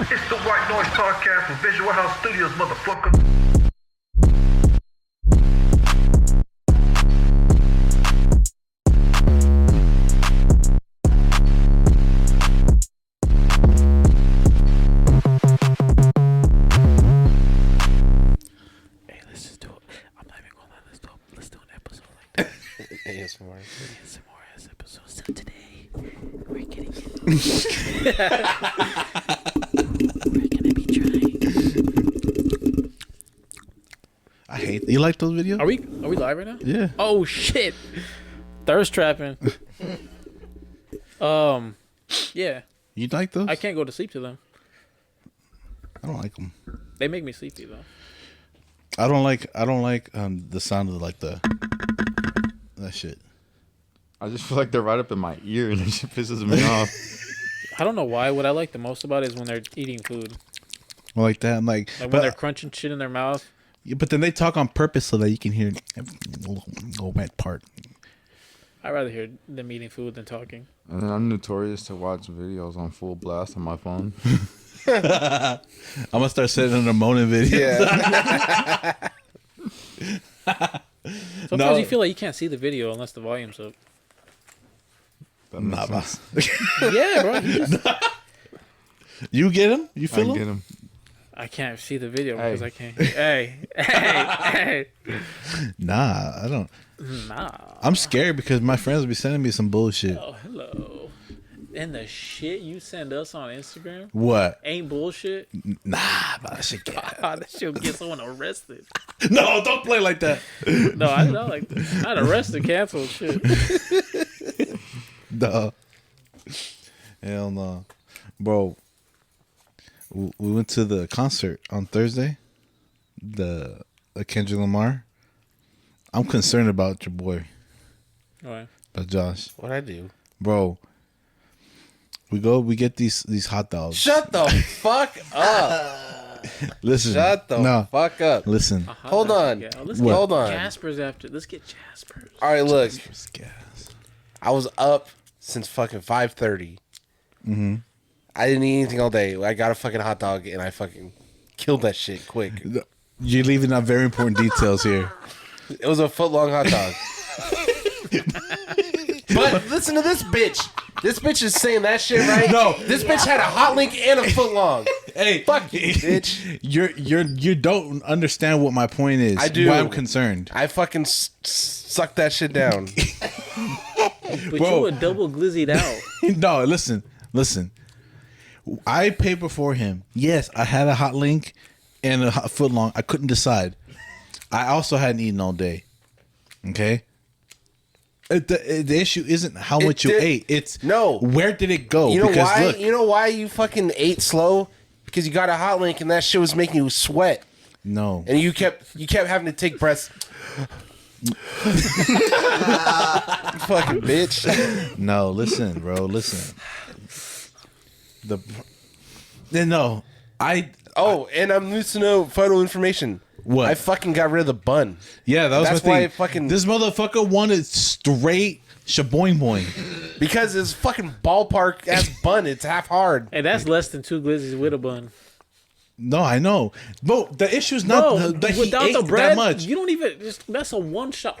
It's the White Noise Podcast from Visual House Studios, motherfucker. Hey, let's just do it. I'm not even going to let this do it. Let's do an episode like that. ASMR. ASMR episode. So today, we're getting it. We're gonna be trying. I hate. You like those videos? Are we live right now? Yeah. Oh shit! Thirst trapping. Yeah. You like those? I can't go to sleep to them. I don't like them. They make me sleepy though. I don't like the sound of like that shit. I just feel like they're right up in my ear and it just pisses me off. I don't know why. What I like the most about it is when they're eating food. Well, like that, and like Like when they're crunching shit in their mouth. yeah, but then they talk on purpose so that you can hear the little wet part. I'd rather hear them eating food than talking. And then I'm notorious to watch videos on full blast on my phone. I'm gonna start sending them moaning videos. Yeah. Sometimes No. you feel like you can't see the video unless the volume's up. That makes Nah, sense. Yeah, bro. You, just, you get them? You I feel get them? them. I can't see the video because Hey. I can't. Hey. Nah, I don't. Nah. I'm scared because my friends will be sending me some bullshit. Oh, hello. And the shit you send us on Instagram What? ain't bullshit. Nah, but that shit can't. God, that shit'll get someone arrested. No, don't play like that. No, I don't like that. I'd arrested, canceled shit. Duh. Hell no. Bro, we went to the concert on Thursday. The Kendrick Lamar. I'm concerned about your boy, Right. about Josh. What'd I do? Bro, we get these hot dogs. Shut the fuck up. Listen. Shut the fuck up. Listen. Hold on. Yeah, let's What? get Hold on. Jasper's after. Let's get Jasper's. All right, look. Gas. I was up since fucking 5:30. Mm-hmm. I didn't eat anything all day. I got a fucking hot dog and I fucking killed that shit quick. You're leaving out very important details here. It was a foot-long hot dog. But listen to this bitch. This bitch is saying that shit right. No. This bitch had a hot link and a foot long. Hey, Fuck you, bitch. You don't understand what my point is. I do. Why I'm concerned. I fucking sucked that shit down. But Bro. you were double glizzied out. No, listen. I paid before him. Yes, I had a hot link and a hot foot long. I couldn't decide. I also hadn't eaten all day. Okay. The issue isn't how much you did- ate. It's No. where did it go? You know Because why? look, You know why you fucking ate slow? Because you got a hot link and that shit was making you sweat, no. and you kept having to take breaths. You fucking bitch. No, listen, bro. Listen. No. Oh, and I'm losing no vital information. What? I fucking got rid of the bun. Yeah, that was That's my why thing. it fucking- This motherfucker wanted straight shaboing boing. Because it's fucking ballpark ass bun. It's half hard. And that's less than 2 glizzies with a bun. No, I know. Bro, the issue is not Bro, that he without ate the bread, that much. you don't even just that's a one shot.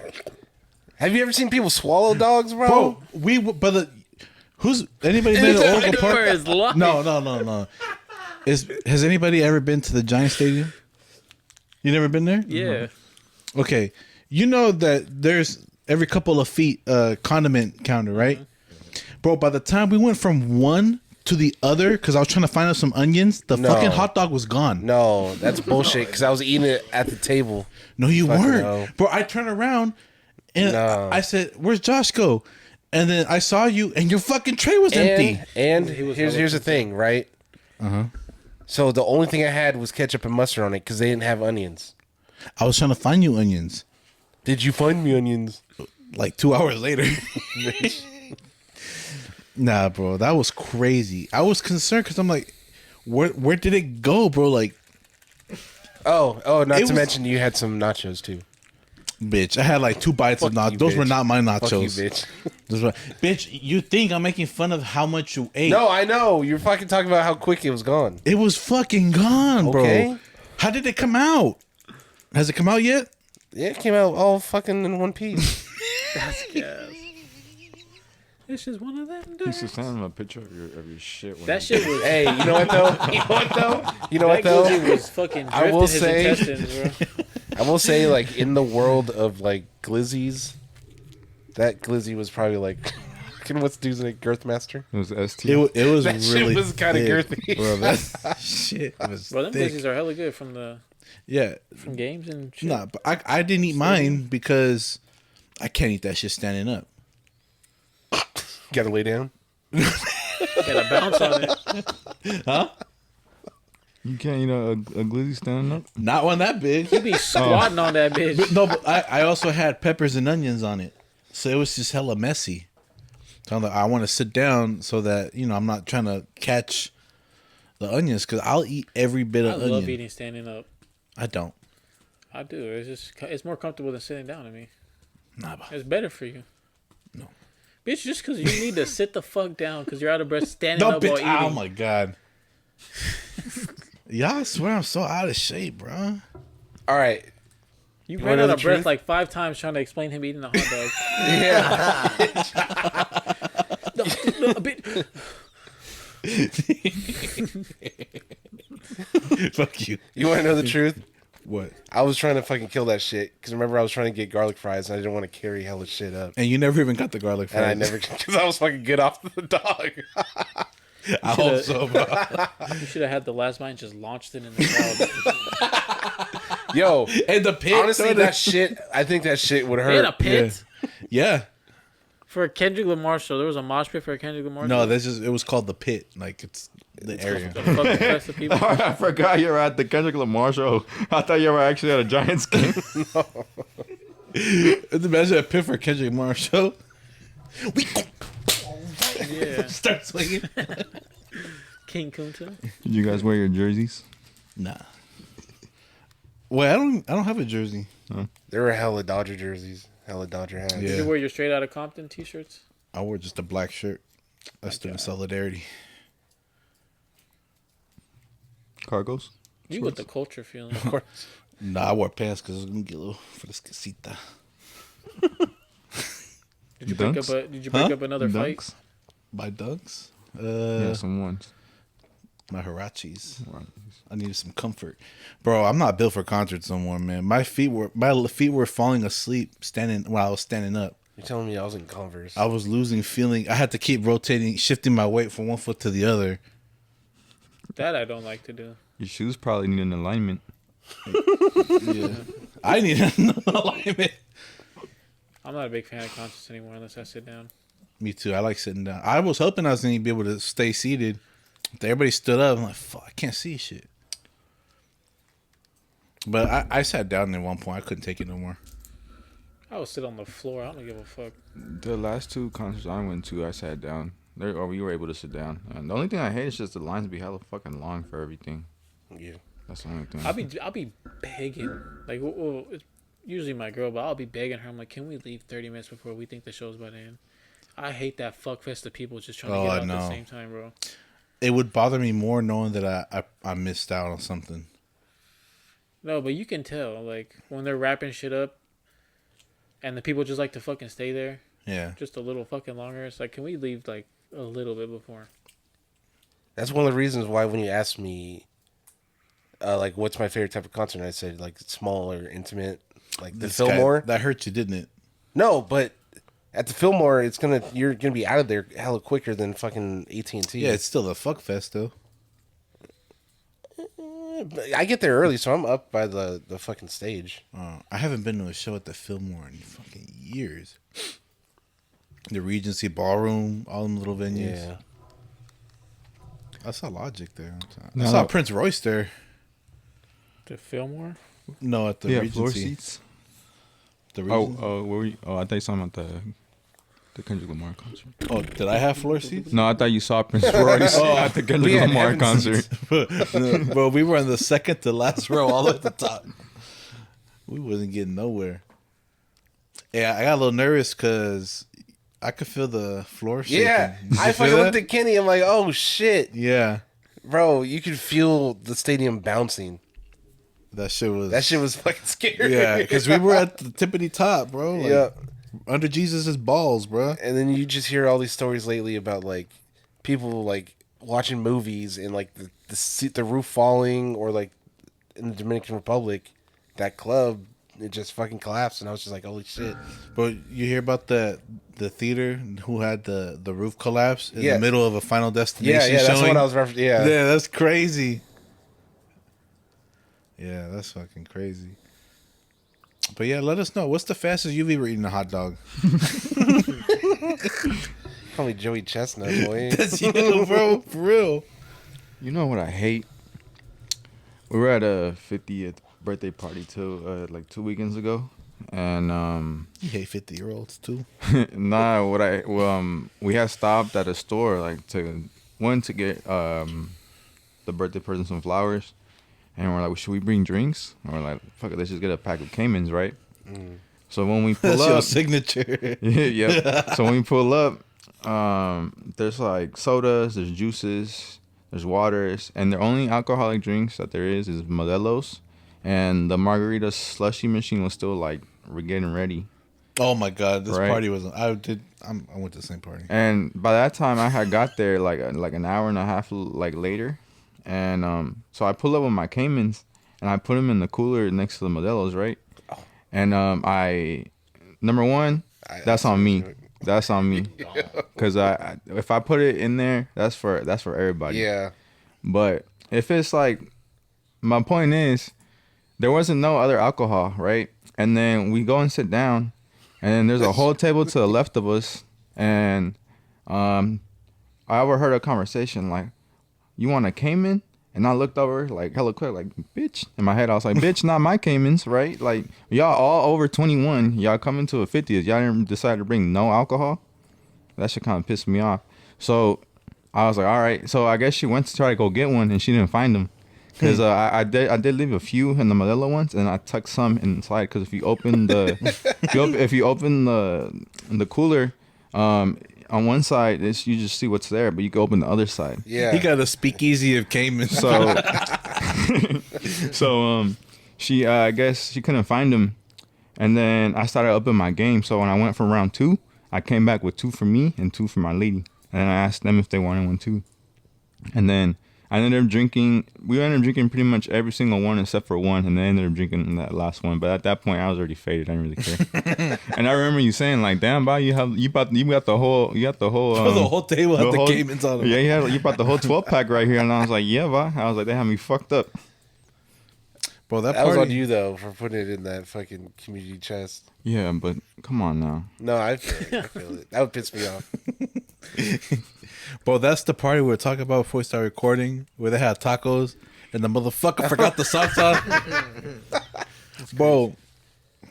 Have you ever seen people swallow dogs, bro? Bro, who's anybody been to Oracle For Park? his life. No. Has anybody ever been to the Giant Stadium? You never been there? Yeah. Okay. You know that there's every couple of feet condiment counter, right? Bro, by the time we went from one to the other, because I was trying to find out some onions, the No. fucking hot dog was gone. No, that's bullshit. Because I was eating it at the table. No, you Fucking weren't. no. Bro, I turned around and No. I said, "Where's Josh go?" And then I saw you and your fucking tray was empty. And here's the thing, right? So the only thing I had was ketchup and mustard on it because they didn't have onions. I was trying to find you onions. Did you find me onions? Like 2 hours later. Nah, bro, that was crazy. I was concerned because I'm like, where did it go, bro? Like, Oh, not It to was- mention you had some nachos too. Bitch, I had like 2 bites of nachos. you, Those were bitch. not my Fuck you, nachos. bitch. Those were, bitch, you think I'm making fun of how much you ate? No, I know. You're fucking talking about how quick it was gone. It was fucking gone, bro. Okay. How did it come out? Has it come out yet? Yeah, it came out all fucking in one piece. That's gas. It's just one of them. You should send him a picture of your shit. That shit was. Hey, you know what though? You know what though? You know what That though? glizzy was fucking I drifting will his say- intestines, bro. I will say, like, in the world of like glizzies, that glizzy was probably like, what's the dude's name? Girthmaster. It was ST. It was That really shit was kind of thick, girthy. bro. That shit was Bro, them thick. glizzies are hella good from Yeah, games and shit. nah, but I didn't eat mine because I can't eat that shit standing up. Gotta lay down. Gotta bounce on it. Huh? You can't eat a glizzy standing up. Not one that big. You be squatting on that bitch. No, but I also had peppers and onions on it, so it was just hella messy. So I'm like, I want to sit down so that I'm not trying to catch the onions because I'll eat every bit I of onion. love eating standing up. I don't. I do. It's more comfortable than sitting down to me. Nah, but It's better for you. No. Bitch, just because you need to sit the fuck down because you're out of breath standing no, up while bitch. eating. Oh my god. Y'all swear I'm so out of shape, bro. All right. You wanna ran know out the of breath truth? like 5 times trying to explain him eating a hot dog. Yeah. No, a bit. Fuck you. You want to know the truth? What? I was trying to fucking kill that shit because remember I was trying to get garlic fries and I didn't want to carry hella shit up. And you never even got the garlic fries. And I never, because I was fucking good off the dog. I hope so, bro. You should have had the last bite and just launched it in the crowd. Yo, And the pit. honestly, that shit, I think that shit would They had a hurt. pit Yeah. for a Kendrick Lamar show. There was a mosh pit for a Kendrick Lamar No, show. this is. It was called the pit. Like it's the area. The fucking rest of people. I forgot you were at the Kendrick Lamar show. I thought you were actually at a Giants game. Imagine a pit for Kendrick Lamar show. We Yeah. start swinging. King Kunta. Did you guys wear your jerseys? Nah. Wait, I don't have a jersey. There were hella Dodger jerseys, hella Dodger hats. Yeah. Did you wear your Straight Outta Compton t-shirts? I wore just a black shirt. That's doing solidarity. Cargos? You got the culture feeling. Of course. Nah, I wore pants because I was gonna get a little for this casita. Did you break up another fight? Dunks? My dunks. Yeah, some ones. My Hirachis. I needed some comfort, bro. I'm not built for concerts no more, man. My feet were falling asleep standing while I was standing up. You're telling me I was in Converse. I was losing feeling. I had to keep shifting my weight from one foot to the other. That I don't like to do. Your shoes probably need an alignment. Yeah, I need an alignment. I'm not a big fan of concerts anymore unless I sit down. Me too. I like sitting down. I was hoping I was going to be able to stay seated. Everybody stood up. I'm like, fuck, I can't see shit. But I sat down at one point. I couldn't take it no more. I would sit on the floor. I don't give a fuck. The last 2 concerts I went to, I sat down. We were able to sit down. And the only thing I hate is just the lines be hella fucking long for everything. Yeah. That's the only thing. I'll be begging. Like, well, it's usually my girl, but I'll be begging her. I'm like, can we leave 30 minutes before we think the show's about to end? I hate that fuck fest of people just trying to get out at the same time, bro. It would bother me more knowing that I missed out on something. No, but you can tell, like, when they're wrapping shit up and the people just like to fucking stay there Yeah. just a little fucking longer. It's like, can we leave, like, a little bit before? That's one of the reasons why when you asked me, like, what's my favorite type of concert, I said, like, small or intimate, like the Fillmore. That hurt you, didn't it? No, but at the Fillmore, you're gonna be out of there hella quicker than fucking AT&T. Yeah, it's still a fuck fest though. I get there early, so I'm up by the fucking stage. I haven't been to a show at the Fillmore in fucking years. The Regency Ballroom, all them little venues. Yeah. I saw Logic there. I No. saw Prince Royce there. The Fillmore? No, at the yeah, Regency. floor seats. The Regency. Where were you? I thought you saw him at the Kendrick Lamar concert. Oh, did I have floor seats? No, I thought you saw Prince Royce at the Kendrick had Lamar heaven concert. Bro, we were in the second to last row, all at the top. We wasn't getting nowhere. Yeah, I got a little nervous because I could feel the floor shaking. Yeah, Did I you feel fucking that? looked at Kenny. I'm like, oh shit, Yeah, bro, you could feel the stadium bouncing. that shit was Fucking scary. Yeah, because we were at the tippity top, bro. Like, Yeah. under Jesus's balls, bro. And then you just hear all these stories lately about like people like watching movies and like the roof falling, or like in the Dominican Republic, that club, it just fucking collapsed, and I was just like, holy shit. But you hear about the theater who had the roof collapse in Yeah. the middle of a Final Destination Yeah, that's showing? what I was referencing. Yeah. Yeah, that's crazy. Yeah, that's fucking crazy. But yeah, let us know. What's the fastest you've ever eaten a hot dog? Call me Joey Chestnut, boy. That's you, bro. For real. You know what I hate? We were at a 50th birthday party too, like 2 weekends ago, and You hate 50-year-olds too. we had stopped at a store like to get the birthday person some flowers, and we're like, should we bring drinks? And we're like, fuck it, let's just get a pack of Caymans, right? So when we pull That's up, your signature. yep. So when we pull up, there's like sodas, there's juices, there's waters, and the only alcoholic drinks that there is Modelo's, and the margarita slushy machine was still like we're getting ready. Oh my god, this Right. party was. I went to the same party. And by that time, I had got there like an hour and a half like later, and so I pull up with my Caymans and I put them in the cooler next to the Modelo's, right? And number one, that's on me. That's on me. Cause if I put it in there, that's for everybody. Yeah. But if it's like, my point is, there wasn't no other alcohol, right? And then we go and sit down, and then there's a whole table to the left of us, and I overheard a conversation like, "You want a Cayman?" And I looked over like hella quick, like, bitch. In my head, I was like, bitch, not my Caymans, right? Like, y'all all over 21. Y'all coming to a 50th. Y'all didn't decide to bring no alcohol. That shit kind of pissed me off. So I was like, all right. So I guess she went to try to go get one, and she didn't find them. Because I did leave a few in the Modelo ones, and I tucked some inside. Because if you open the if you open the cooler, on one side, you just see what's there, but you can open the other side. Yeah. He got a speakeasy of Cayman. So she I guess she couldn't find him, and then I started upping my game. So when I went for round 2, I came back with 2 for me and 2 for my lady, and then I asked them if they wanted one too. And then I ended up drinking. We ended up drinking pretty much every single one except for one, and they ended up drinking that last one. But at that point, I was already faded. I didn't really care. And I remember you saying like, "Damn, Bob, you got the whole the whole table had the Caymans on them. Yeah, you brought the whole 12-pack right here." And I was like, "Yeah, Bob." I was like, "They had me fucked up." Bro, that That was party. on you though for putting it in that fucking community chest. Yeah, but come on now. No, I feel it. I feel it. That would piss me off. Bro, that's the party we were talking about before we started recording, where they had tacos and the motherfucker forgot the salsa. Bro,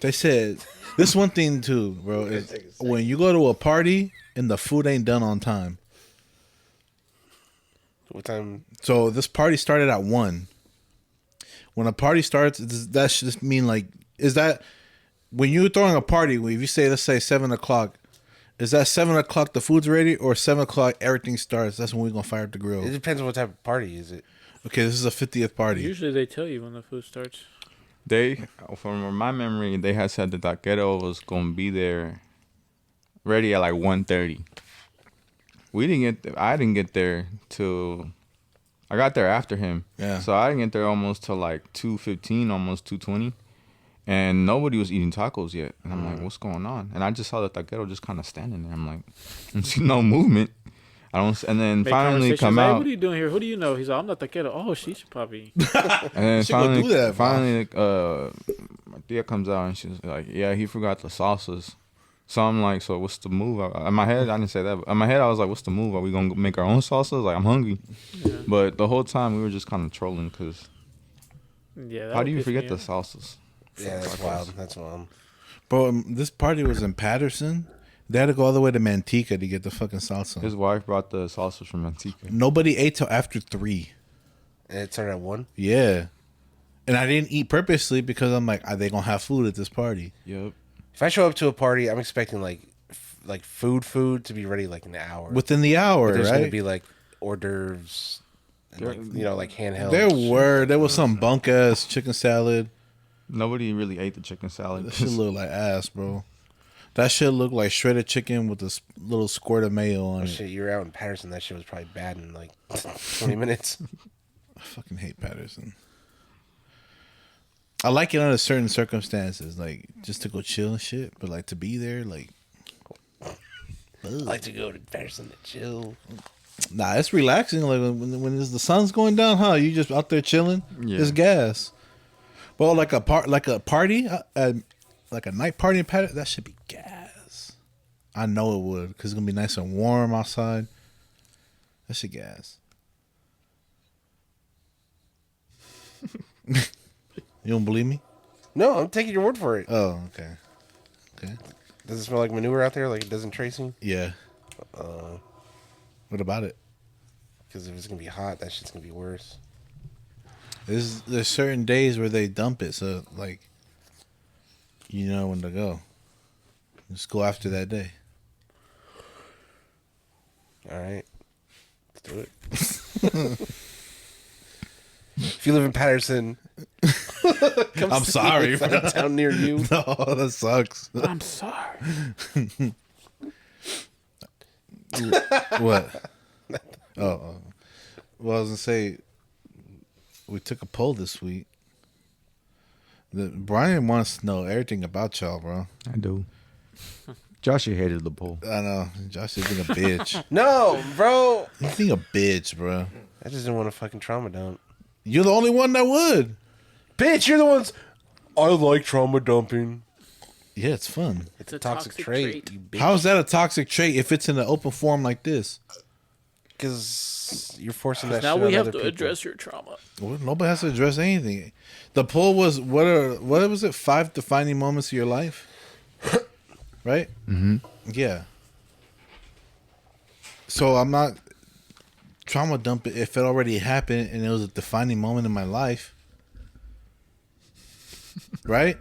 they said this one thing too, bro, is when you go to a party and the food ain't done on time. What time? So this party started at 1. When a party starts, that should just mean like, is that when you're throwing a party, if you say, let's say 7 o'clock, is that 7 o'clock the food's ready, or 7 o'clock everything starts? That's when we're gonna fire up the grill. It depends on what type of party is it. Okay, this is a 50th party. Usually they tell you when the food starts. They, from my memory, they had said the taquero was gonna be there, ready at like 1:30. I didn't get there till. I got there after him. Yeah. So I didn't get there almost till like 2:15, almost 2:20. And nobody was eating tacos yet. And I'm like, what's going on? And I just saw the taquero just kind of standing there. I'm like, I see no movement. And then Make finally conversations come like, out. What are you doing here? Who do you know? He's like, I'm not taquero. Oh, she's puppy. And then She gonna do that, finally, my tia comes out and she's like, yeah, he forgot the salsas. So I'm like, so what's the move? In my head, I didn't say that. But in my head, I was like, what's the move? Are we going to make our own salsas? Like, I'm hungry. Yeah. But the whole time, we were just kind of trolling because Yeah. how do you forget the salsas? Yeah, that's wild. That's wild. Bro, this party was in Patterson. They had to go all the way to Manteca to get the fucking salsa. His wife brought the salsas from Antigua. Nobody ate till after 3. And it started at 1. Yeah. And I didn't eat purposely because I'm like, are they going to have food at this party? Yep. If I show up to a party, I'm expecting like food to be ready like an hour. Within the hour, But there's right? gonna be like hors d'oeuvres, and, like, like handheld. There was some bunk ass chicken salad. Nobody really ate the chicken salad. That shit looked like ass, bro. That shit looked like shredded chicken with a little squirt of mayo on it. Shit, you were out in Patterson. That shit was probably bad in like 20 minutes. I fucking hate Patterson. I like it under certain circumstances, like just to go chill and shit. But like to be there, like, I like to go to Patterson to chill. nah, it's relaxing. Like when the sun's going down, huh? You just out there chilling. Yeah. It's gas. Well, like a party, like a night party in Patterson, that should be gas. I know it would, because it's gonna be nice and warm outside. That shit gas. You don't believe me? No, I'm taking your word for it. Oh, okay. Okay. Does it smell like manure out there? Like it doesn't Tracy? Yeah. What about it? Because if it's gonna be hot, that shit's gonna be worse. There's certain days where they dump it, so like, you know when to go. Just go after that day. All right, let's do it. If you live in Patterson, come I'm see sorry, me. bro. Down near you. No, that sucks. I'm sorry. What? Oh. Well, I was gonna say, we took a poll this week. Brian wants to know everything about y'all, bro. I do. Joshy hated the poll. I know. Josh is being a bitch. No, bro. He's being a bitch, bro. I just didn't want to fucking trauma dump. You're the only one that would. Bitch, you're the ones. I like trauma dumping. Yeah, it's fun. It's a toxic trait. You bitch. How is that a toxic trait if it's in an open form like this? Because you're forcing that Now shit we on have other to people. address your trauma. Well, nobody has to address anything. The poll was what was it? 5 defining moments of your life, right? Mm-hmm. Yeah. So I'm not trauma dumping if it already happened and it was a defining moment in my life, right?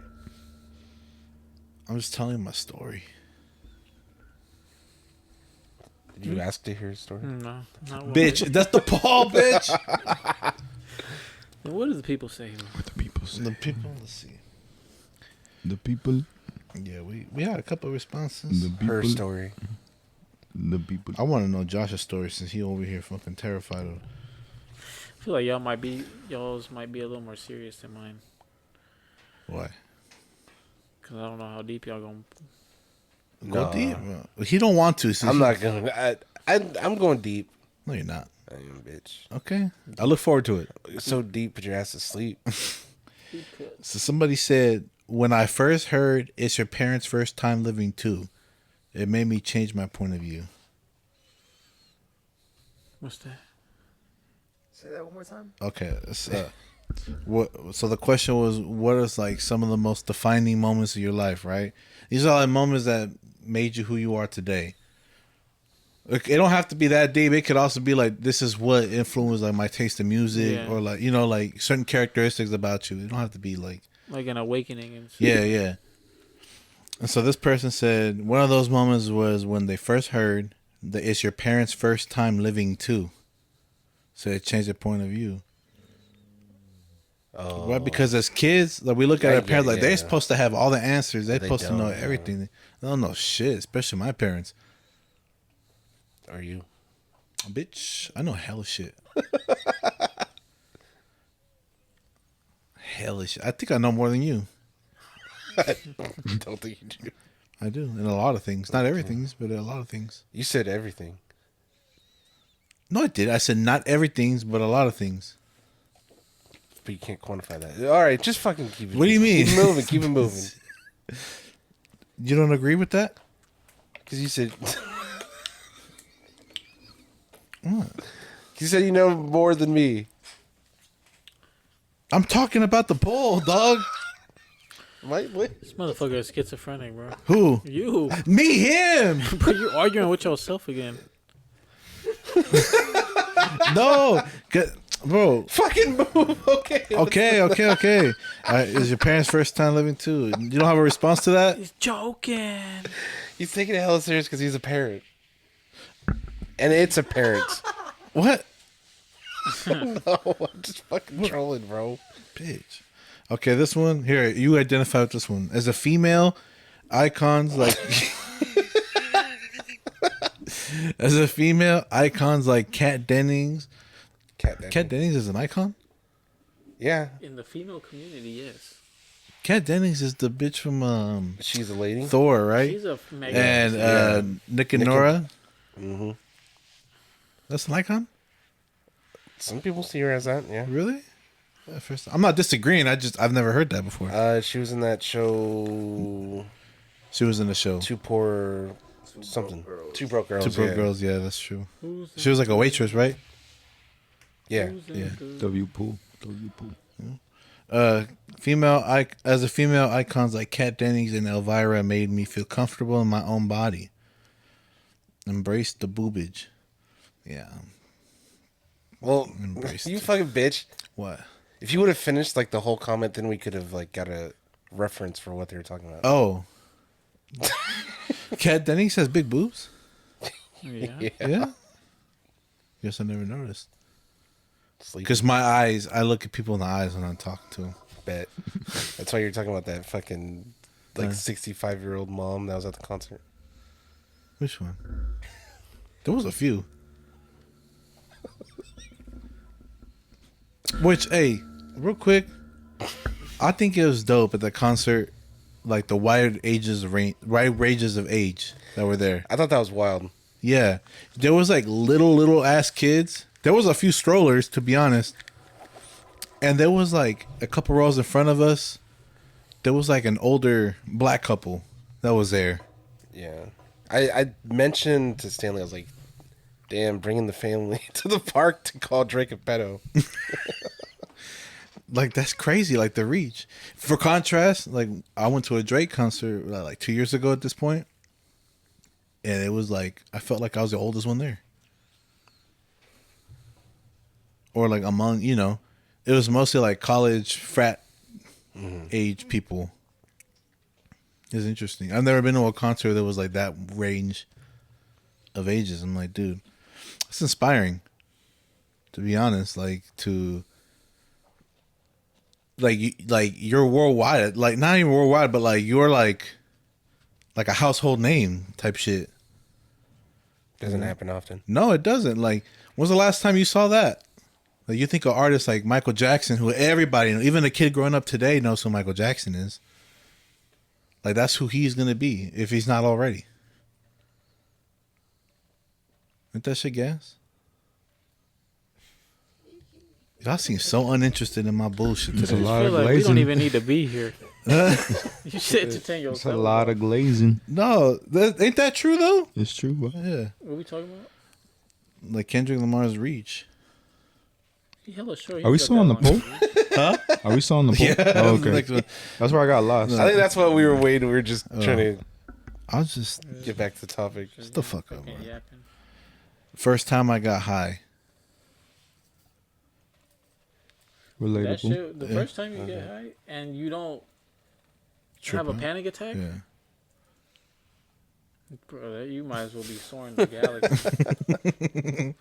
I'm just telling my story. Did you ask to hear his story? No, not what Bitch, that's the poll, bitch. What do the people say? What the people say? The people, let's see. The people. Yeah, we had a couple of responses. The people. Her story. The people. I want to know Josh's story since he over here fucking terrified of. I feel like y'all's might be a little more serious than mine. Why? Cause I don't know how deep y'all gonna. Go deep. He don't want to. I'm not gonna. I'm going deep. No, you're not. I am, bitch. Okay. I look forward to it. So deep, put your ass to sleep. So somebody said, when I first heard it's your parents' first time living too, it made me change my point of view. What's that? Say that one more time. Okay. So the question was, what is like some of the most defining moments of your life, right? These are like moments that made you who you are today. Like, it don't have to be that deep. It could also be like, this is what influenced like my taste in music, or like, you know, like certain characteristics about you. It don't have to be like an awakening and stuff. Yeah. And so this person said one of those moments was when they first heard that it's your parents' first time living too. So it changed their point of view. Oh, Right, because as kids, like we look at our parents like yeah. they're supposed to have all the answers. They're They supposed to don't, know yeah. everything. They don't know shit, especially my parents. Are you? Bitch, I know hella shit. Hella shit. I think I know more than you. Don't think you do. I do. In a lot of things. Not everything, but a lot of things. You said everything. No, I did. I said not everything, but a lot of things. But you can't quantify that. All right, just fucking keep it. What do you mean? Keep moving. Keep it moving. You don't agree with that? Because you said. What? You said you know more than me. I'm talking about the poll, dog. What? This motherfucker is schizophrenic, bro. Who? You. Me, him. Bro, you're arguing with yourself again. No. bro. Fucking move. Okay. Okay. Is your parents' first time living too? You don't have a response to that? He's joking. He's taking it hella serious because he's a parent. And it's a parent. What? No, I'm just fucking trolling, bro. Bitch. Okay, this one here. You identify with this one as a female. Icons like as a female, icons like Kat Dennings. Kat Dennings is an icon. Yeah, In the female community, yes. Kat Dennings is the bitch from she's a lady. Thor, right? She's a mega. And Nick and Nora. Mm-hmm. That's an icon. Some people see her as that. Yeah. Really? First, I'm not disagreeing. I've never heard that before. She was in that show. She was in the show. Two poor something. Two broke girls. Two Broke yeah. Girls. Yeah, that's true. Who's She was like a waitress, right? Yeah. Yeah. W pool. As a female, icons like Kat Dennings and Elvira made me feel comfortable in my own body. Embrace the boobage. Yeah. Well, Embraced. you fucking bitch. What? If you would have finished like the whole comment, then we could have like got a reference for what they were talking about. Oh. Kat Dennings has big boobs? Yeah. Yeah. Guess I never noticed. Sleep. Because my eyes, I look at people in the eyes when I'm talking to them. Bet. That's why you're talking about that fucking like 65-year-old mom that was at the concert. Which one? There was a few. Which, hey, real quick, I think it was dope at the concert, like the wide ranges of age that were there. I thought that was wild. Yeah, there was like little ass kids. There was a few strollers, to be honest, and there was like a couple rows in front of us. There was like an older black couple that was there. Yeah. I mentioned to Stanley, I was like, damn, bringing the family to the park to call Drake a pedo. Like, that's crazy, like the reach. For contrast, like I went to a Drake concert like 2 years ago at this point, and it was like I felt like I was the oldest one there. Or like among, it was mostly like college frat age people. It's interesting. I've never been to a concert that was like that range of ages. I'm like, dude, it's inspiring, to be honest. Like you're worldwide, like not even worldwide, but like you're like a household name type shit. Doesn't happen often. No, it doesn't. Like, when's the last time you saw that? Like, you think of artists like Michael Jackson, who everybody, even a kid growing up today knows who Michael Jackson is. Like, that's who he's gonna be if he's not already. Ain't that shit gas? Y'all seem so uninterested in my bullshit It's a today. lot I of feel like we don't glazing. even need to be here. You should entertain yourself. It's a lot of glazing. No, ain't that true though? It's true. Bro. Yeah, What we talking about? like Kendrick Lamar's Reach. He hella short. Are we still on the poll? Huh? Are we still on the poll? Oh, okay. Next one. That's where I got lost. I think that's what we were waiting. We were just trying to I'll just get back to the topic. shut the fuck up, Fucking man. yapping. First time I got high. That Relatable. shit, the first time you get high and you don't have a Tripping. panic attack, Yeah. bro, you might as well be soaring the galaxy.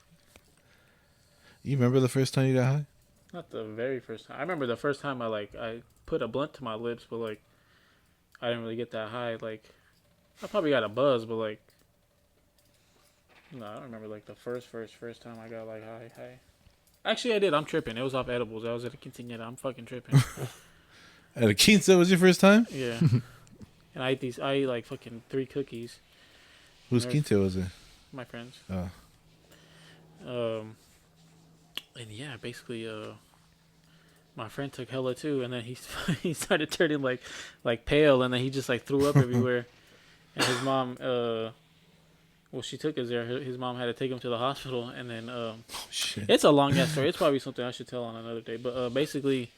You remember the first time you got high? Not the very first time. I remember the first time I put a blunt to my lips, but like I didn't really get that high. Like I probably got a buzz, but like no, I don't remember like the first time I got like high. Actually, I did. I'm tripping. It was off edibles. I was at a quinceañera. I'm fucking tripping. At a quince was your first time? Yeah. And I ate like fucking 3 cookies. Whose quince was it? My friends. Oh. And yeah, basically, my friend took hella too, and then he started turning like pale, and then he just like threw up everywhere. And his mom, well, she took us there. His mom had to take him to the hospital, and then Shit. it's a long ass story. It's probably something I should tell on another day. But basically,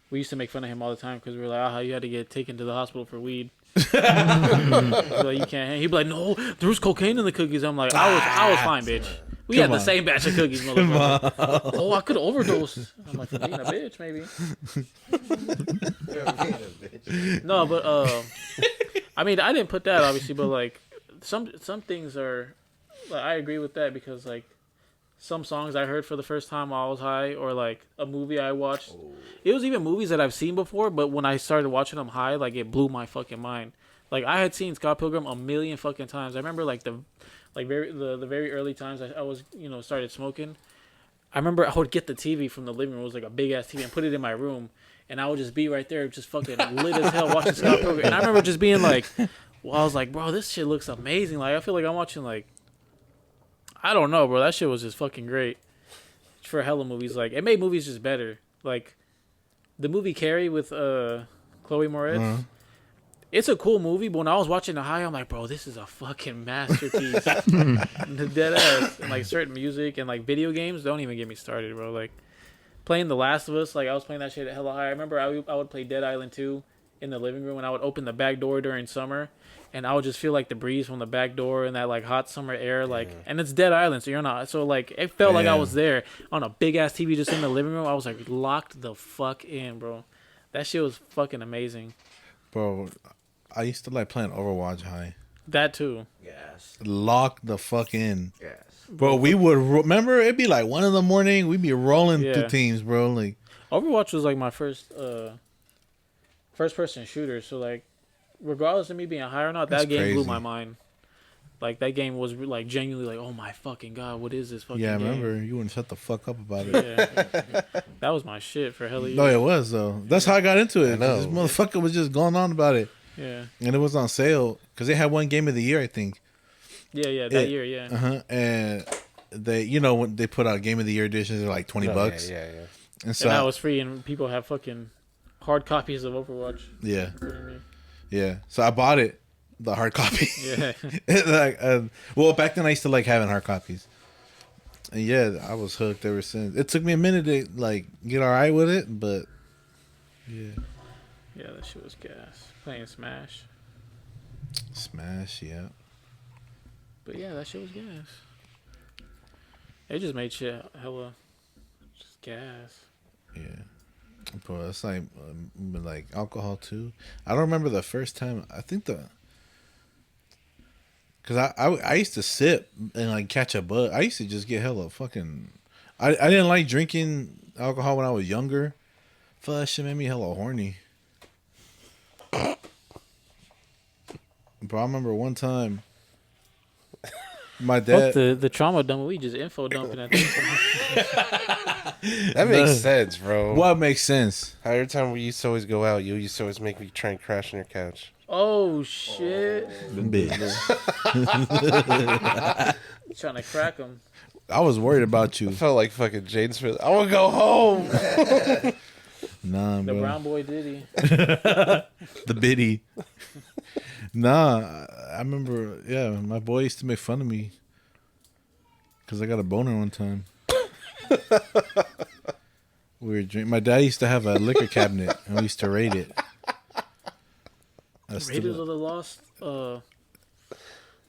we used to make fun of him all the time because we were like, how you had to get taken to the hospital for weed. Like, you can't. He'd be like, no, there was cocaine in the cookies. I'm like, I was fine, bitch. We had the same batch of cookies, motherfucker. Oh, I could have overdosed. I'm like, for being a bitch, maybe. No, but I mean, I didn't put that obviously, but like some things are. Like, I agree with that because like some songs I heard for the first time while I was high, or like a movie I watched. It was even movies that I've seen before, but when I started watching them high, like it blew my fucking mind. Like I had seen Scott Pilgrim a million fucking times. I remember like the very early times I was started smoking. I remember I would get the TV from the living room. It was like a big ass TV and put it in my room, and I would just be right there, just fucking lit as hell watching Scott Pilgrim. And I remember just being like, well, I was like, bro, this shit looks amazing. Like I feel like I'm watching like, I don't know, bro. That shit was just fucking great for hella movies. Like it made movies just better. Like the movie Carrie with Chloe Moretz. It's a cool movie, but when I was watching the high, I'm like, bro, this is a fucking masterpiece. Dead ass. And like certain music and like video games, don't even get me started, bro. Like playing The Last of Us, like I was playing that shit at hella high. I remember I would play Dead Island 2 in the living room, and I would open the back door during summer, and I would just feel like the breeze from the back door and that like hot summer air, like, and it's Dead Island, so you're not, so like it felt like I was there on a big ass TV just in the living room. I was like locked the fuck in, bro. That shit was fucking amazing, Bro, I used to like playing Overwatch high. that too. Yes. Lock the fuck in. Yes. Bro, we would remember it'd be like 1 a.m. We'd be rolling through teams, bro. Like Overwatch was like my first person shooter, so like regardless of me being high or not, that That's game blew crazy. my mind. Like that game was like genuinely like, oh my fucking god, what is this fucking I game? remember you wouldn't shut the fuck up about it. Yeah. That was my shit for hella years. No, it was though. That's how I got into it. I know. This motherfucker was just going on about it, Yeah, and it was on sale because they had one game of the year, I think. that It- year, yeah. And they, when they put out game of the year editions, they're like $20. Yeah. And so And that was free, and people have fucking hard copies of Overwatch. yeah, Kidding me? yeah. So I bought it, the hard copy. Yeah. Well, back then I used to like having hard copies. And yeah, I was hooked ever since. It took me a minute to like get all right with it, but yeah. Yeah, that shit was gas. Playing Smash. Smash, yeah. But yeah, that shit was gas. They just made shit hella just gas. Yeah. Bro, it's like alcohol too. I don't remember the first time. I think because I used to sip and like catch a buzz. I used to just get hella fucking. I didn't like drinking alcohol when I was younger. Fuck, that shit made me hella horny. Bro, I remember one time my dad. Fuck the trauma dump. We just info dumping at this point. That makes sense, bro. What makes sense? Every time we used to always go out, you used to always make me try and crash on your couch. Oh shit! Bitch. Trying to crack them. I was worried about you. I felt like fucking Jaden Smith. I want to go home. Nah, The bro. brown boy Diddy. The biddy. Nah, I remember. Yeah, my boy used to make fun of me because I got a boner one time. We were drinking. My dad used to have a liquor cabinet, and we used to raid it. That's Raiders the- of the Lost.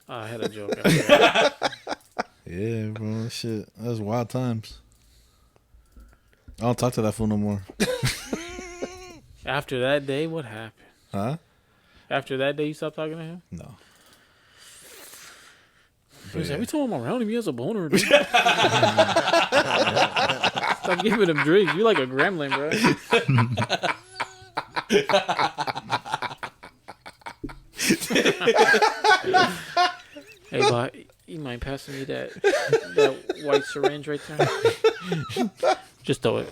I had a joke. I forgot. yeah, bro. That shit. That was wild times. I don't talk to that fool no more. After that day, what happened? Huh? After that day, you stopped talking to him? No. Because every time I'm around him, he has a boner. Dude. Stop giving him drinks. You like a gremlin, bro. Hey, but you mind passing me that white syringe right there? Just throw it.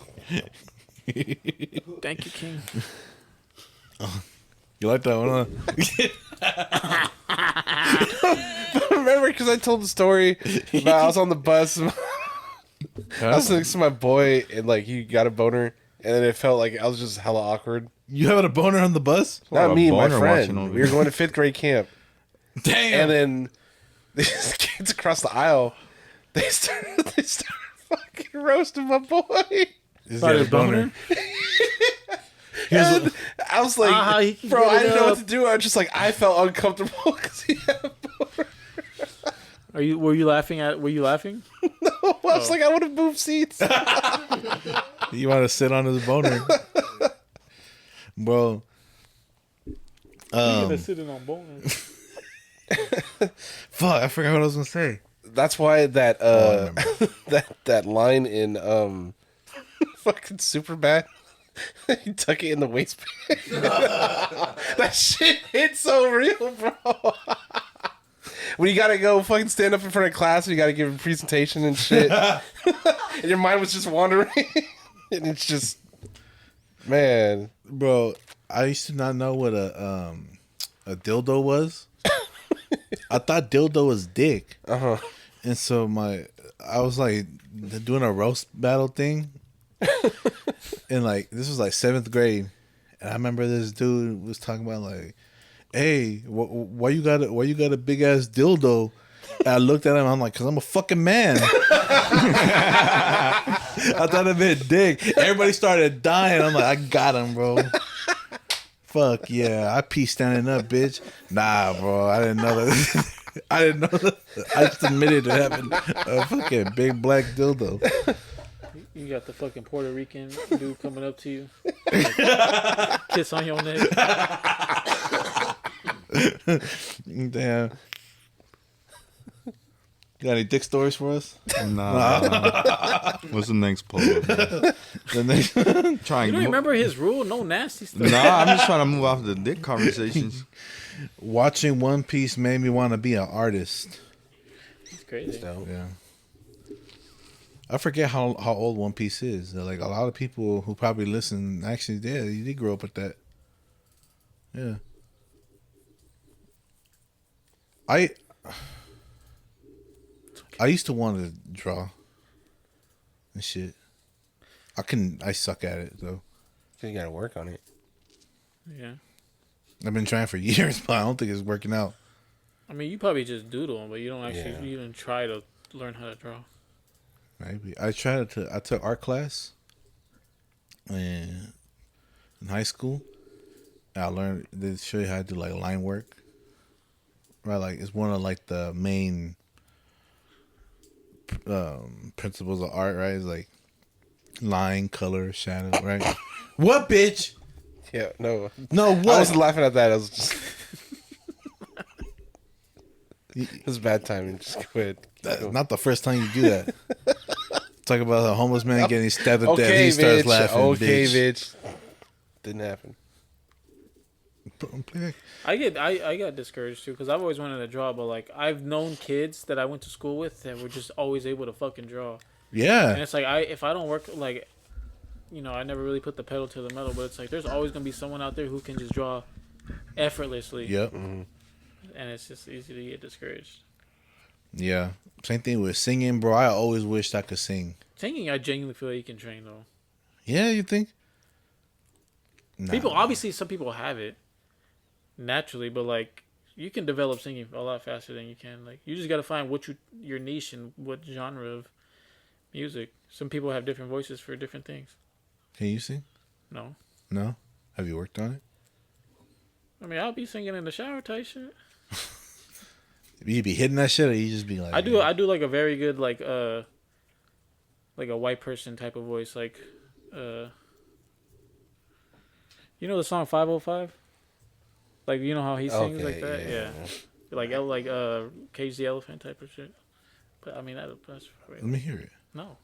Thank you, King. You like that one, huh? Remember, because I told the story about I was on the bus. I was next to my boy, and like he got a boner, and then it felt like I was just hella awkward. You having a boner on the bus? Not a me, my boner friend. watching over We were going to 5th grade camp, Damn. and then these kids across the aisle, they started fucking roasting my boy. This About guy his a boner. boner? And I was like, he can bro, get I it didn't know what up. to do. I was just like, I felt uncomfortable because he had a boner. Were you laughing at? Were you laughing? I was like, I would have moved seats. You want to sit on his boner, bro? Sitting on boners. Fuck, I forgot what I was gonna say. That's why that I that line in fucking Superbad. You tuck it in the waistband. That shit hits so real, bro. When you gotta go fucking stand up in front of class and you gotta give a presentation and shit. And your mind was just wandering. And it's just, man. Bro, I used to not know what a dildo was. I thought dildo was dick. Uh-huh. And so I was like doing a roast battle thing. And like this was like 7th grade. And I remember this dude was talking about like, hey, why you got a big ass dildo? And I looked at him, I'm like, cause I'm a fucking man. I thought it meant dick. Everybody started dying. I'm like, I got him, bro. Fuck yeah, I pee standing up, bitch. Nah, bro, I didn't know that. I didn't know that. I just admitted to having a fucking big black dildo. You got the fucking Puerto Rican dude coming up to you, like, kiss on your neck. Damn. Got any dick stories for us? Nah. What's the next poll? The next Trying. You don't remember his rule? No nasty stuff. Nah, I'm just trying to move off the dick conversations. Watching One Piece made me want to be an artist. It's crazy. Yeah. I forget how old One Piece is. Like a lot of people who probably listen actually did. You did grow up with that. Yeah. I used to want to draw and shit. I suck at it though. You gotta work on it. Yeah. I've been trying for years, but I don't think it's working out. I mean, you probably just doodle, but you don't actually Yeah. even try to learn how to draw. Maybe I took art class in high school. And I learned they show you how to do like line work. Right, like it's one of like the main principles of art, right? It's like line, color, shadow, right? What, bitch? Yeah, no. No, I what? wasn't laughing at that. I was just. It was bad timing. Just go ahead. That's not the first time you do that. Talk about a homeless man getting stabbed to death. He starts laughing. Okay, bitch. bitch. Didn't happen. I got discouraged too because I've always wanted to draw, but like I've known kids that I went to school with that were just always able to fucking draw. And Yeah. it's like if I don't work like, you know, I never really put the pedal to the metal, but it's like there's always gonna be someone out there who can just draw effortlessly. Yep. And it's just easy to get discouraged. Yeah. Same thing with singing, bro. I always wished I could sing. Singing, I genuinely feel like you can train though. Yeah, you think? Nah. People obviously some people have it naturally, but like you can develop singing a lot faster than you can. Like you just got to find your niche and what genre of music. Some people have different voices for different things. Can you sing? No, No. Have you worked on it? I mean I'll be singing in the shower type shit. You be hitting that shit, or you just be like? I do like a very good like a white person type of voice, like you know the song 505? Like you know how he sings like that? Yeah. Like Cage the Elephant type of shit. But I mean that's Let me hear it. no,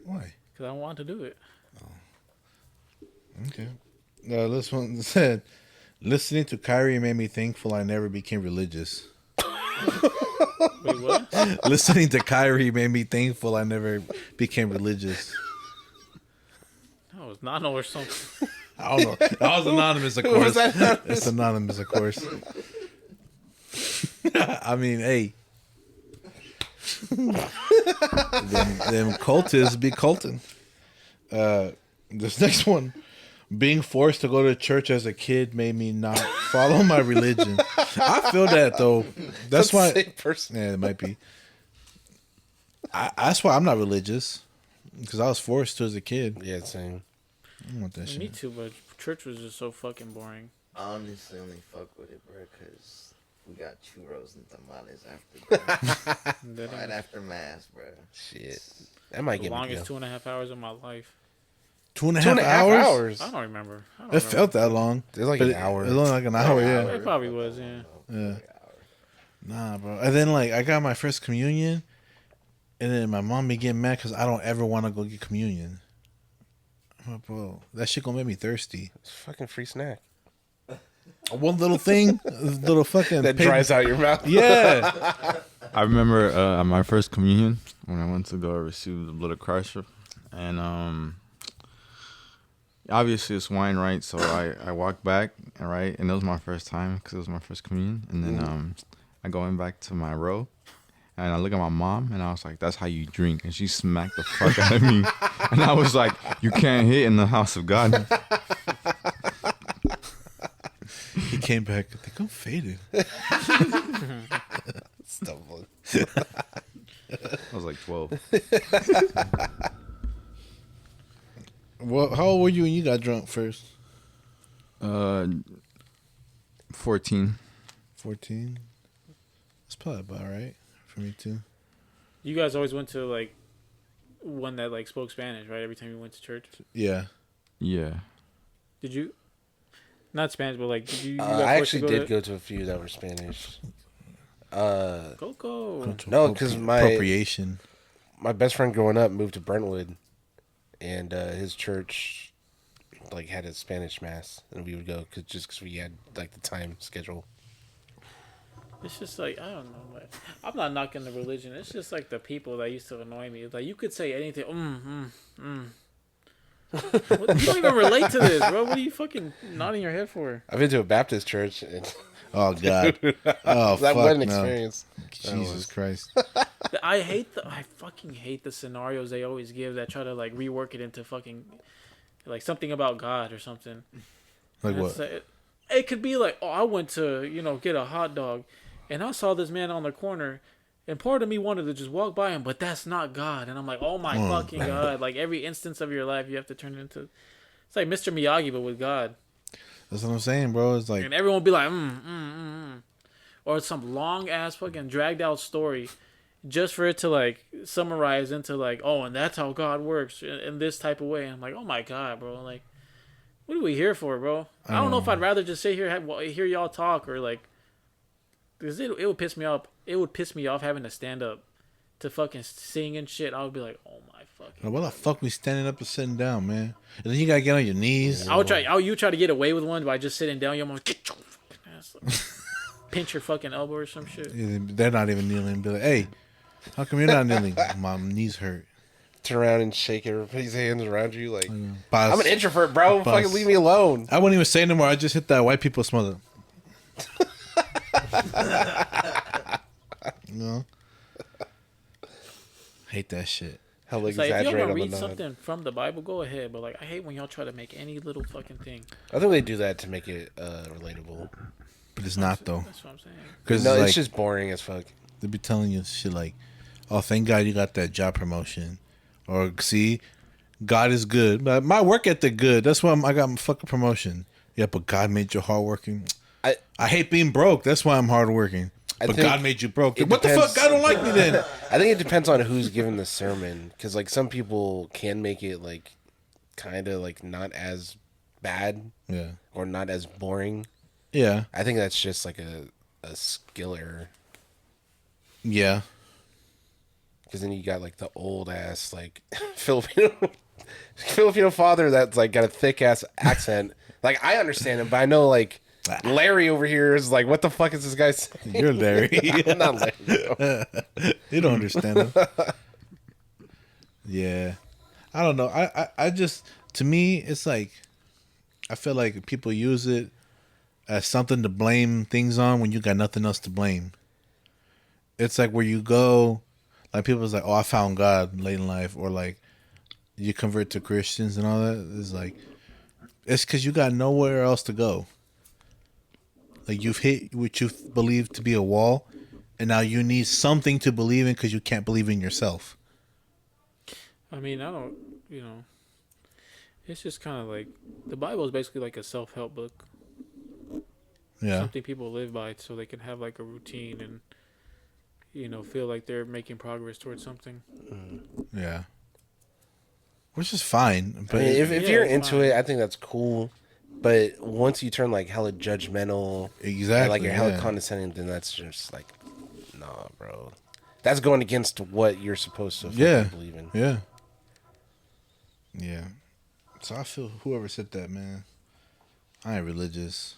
Why? because I don't want to do it. Okay. This one said, listening to Kyrie made me thankful I never became religious. Wait, what? Listening to Kyrie made me thankful I never became religious. That was Nano or something. I don't know. That was anonymous, of course. It's anonymous, of course. I mean, hey. them cultists be culting. This next one. Being forced to go to church as a kid made me not follow my religion. I feel that, though. That's why. the same person. Yeah, it might be. That's why I'm not religious. Because I was forced to as a kid. Yeah, same. I don't want that shit. Me too, but church was just so fucking boring. I honestly only fuck with it, bro, because We got churros and tamales after That right ain't after mass, bro. Shit. That might the get me longest killed. 2.5 hours of my life. 2.5 hours? I don't remember. It felt that long. It's like But an hour. It was only like an hour, yeah. It probably was, yeah. Yeah. Nah, bro. And then, like, I got my first communion, and then my mom be getting mad because I don't ever want to go get communion. Oh, bro, that shit gonna make me thirsty. It's a fucking free snack. One little thing, little fucking That paper- dries out your mouth. Yeah. I remember at my first communion when I went to go receive the blood of Christ, and obviously it's wine, right? So I walked back, right, and it was my first time because it was my first communion, and then I go in back to my row, and I look at my mom, and I was like, "That's how you drink," and she smacked the fuck out of me, and I was like, "You can't hit in the house of God." He came back. I think I'm faded. Stumbling. I was like 12. Well, how old were you when you got drunk first? 14. 14. That's probably about right for me too. You guys always went to, like, one that, like, spoke Spanish, right? Every time you went to church? Yeah. Yeah. Did you? Not Spanish, but, like, did you got I forced to actually did to go to a few that were Spanish. Coco. No, 'cause my- appropriation. My best friend growing up moved to Brentwood, and his church like had a Spanish mass, and we would go because we had like the time schedule. It's just like, I don't know, man. I'm not knocking the religion. It's just like the people that used to annoy me. Like, you could say anything. What, you don't even relate to this, bro. What are you fucking nodding your head for? I've been to a Baptist church, and Oh God. Oh that fuck wasn't an no. experience. Jesus Christ. I fucking hate the scenarios they always give that try to, like, rework it into fucking, like, something about God or something. Like And what? it's like, it could be like, oh, I went to, get a hot dog, and I saw this man on the corner, and part of me wanted to just walk by him, but that's not God. And I'm like, oh my fucking God. Like, every instance of your life, you have to turn it into, it's like Mr. Miyagi, but with God. That's what I'm saying, bro. It's like And everyone will be like, Or some long ass fucking dragged out story just for it to, like, summarize into, like, oh, and that's how God works in this type of way. And I'm like, oh my God, bro. Like, what are we here for, bro? I don't know if I'd rather just sit here hear y'all talk, or, like, because it would piss me off. It would piss me off having to stand up to fucking sing and shit. I would be like, oh my fucking. why the fuck we standing up and sitting down, man? And then you gotta get on your knees. You try to get away with one by just sitting down. You're like, get your fucking ass up. Pinch your fucking elbow or some shit. They're not even kneeling. Be like, hey, how come you're not kneeling? My knees hurt. Turn around and shake everybody's hands around you like, Boss. I'm an introvert, bro. Boss. Fucking leave me alone. I wouldn't even say anymore. I just hit that white people smother. You know? Hate that shit. Hell, like It's like, if y'all exaggerate gonna on the read nod. something from the Bible, go ahead. But, like, I hate when y'all try to make any little fucking thing. I think they do that to make it relatable. But it's not though. That's what I'm saying. Because No, like, it's just boring as fuck. they be telling you shit like, oh, thank God you got that job promotion. Or, see, God is good. But my work ethic good. That's why I got my fucking promotion. Yeah, but God made you hardworking. I hate being broke. That's why I'm hardworking. But think God made you broke. it What the depends- fuck? God don't like me then. I think it depends on who's giving the sermon, because like some people can make it like kind of like not as bad Yeah. or not as boring. Yeah. I think that's just like a skill error, Yeah. because then you got like the old ass like Filipino father that's like got a thick ass accent. Like, I understand him, but I know like Larry over here is like, what the fuck is this guy saying? You're Larry. I'm not Larry. No. You don't understand him. Yeah. I don't know. I just, to me, it's like, I feel like people use it as something to blame things on when you got nothing else to blame. It's like where you go, like people's like, oh, I found God late in life, or like you convert to Christians and all that. It's like, it's because you got nowhere else to go. Like, you've hit what you believe to be a wall, and now you need something to believe in because you can't believe in yourself. I mean, I don't, it's just kind of like, the Bible is basically like a self-help book. Yeah. something people live by, so they can have like a routine and feel like they're making progress towards something. Yeah. Which is fine, I but mean, if Yeah, you're it's into fine. it, I think that's cool. But once you turn like hella judgmental, exactly. and like you're hella yeah. condescending, then that's just like, nah, bro. That's going against what you're supposed to fucking Yeah. believe in. Yeah. Yeah. So I feel whoever said that, man, I ain't religious.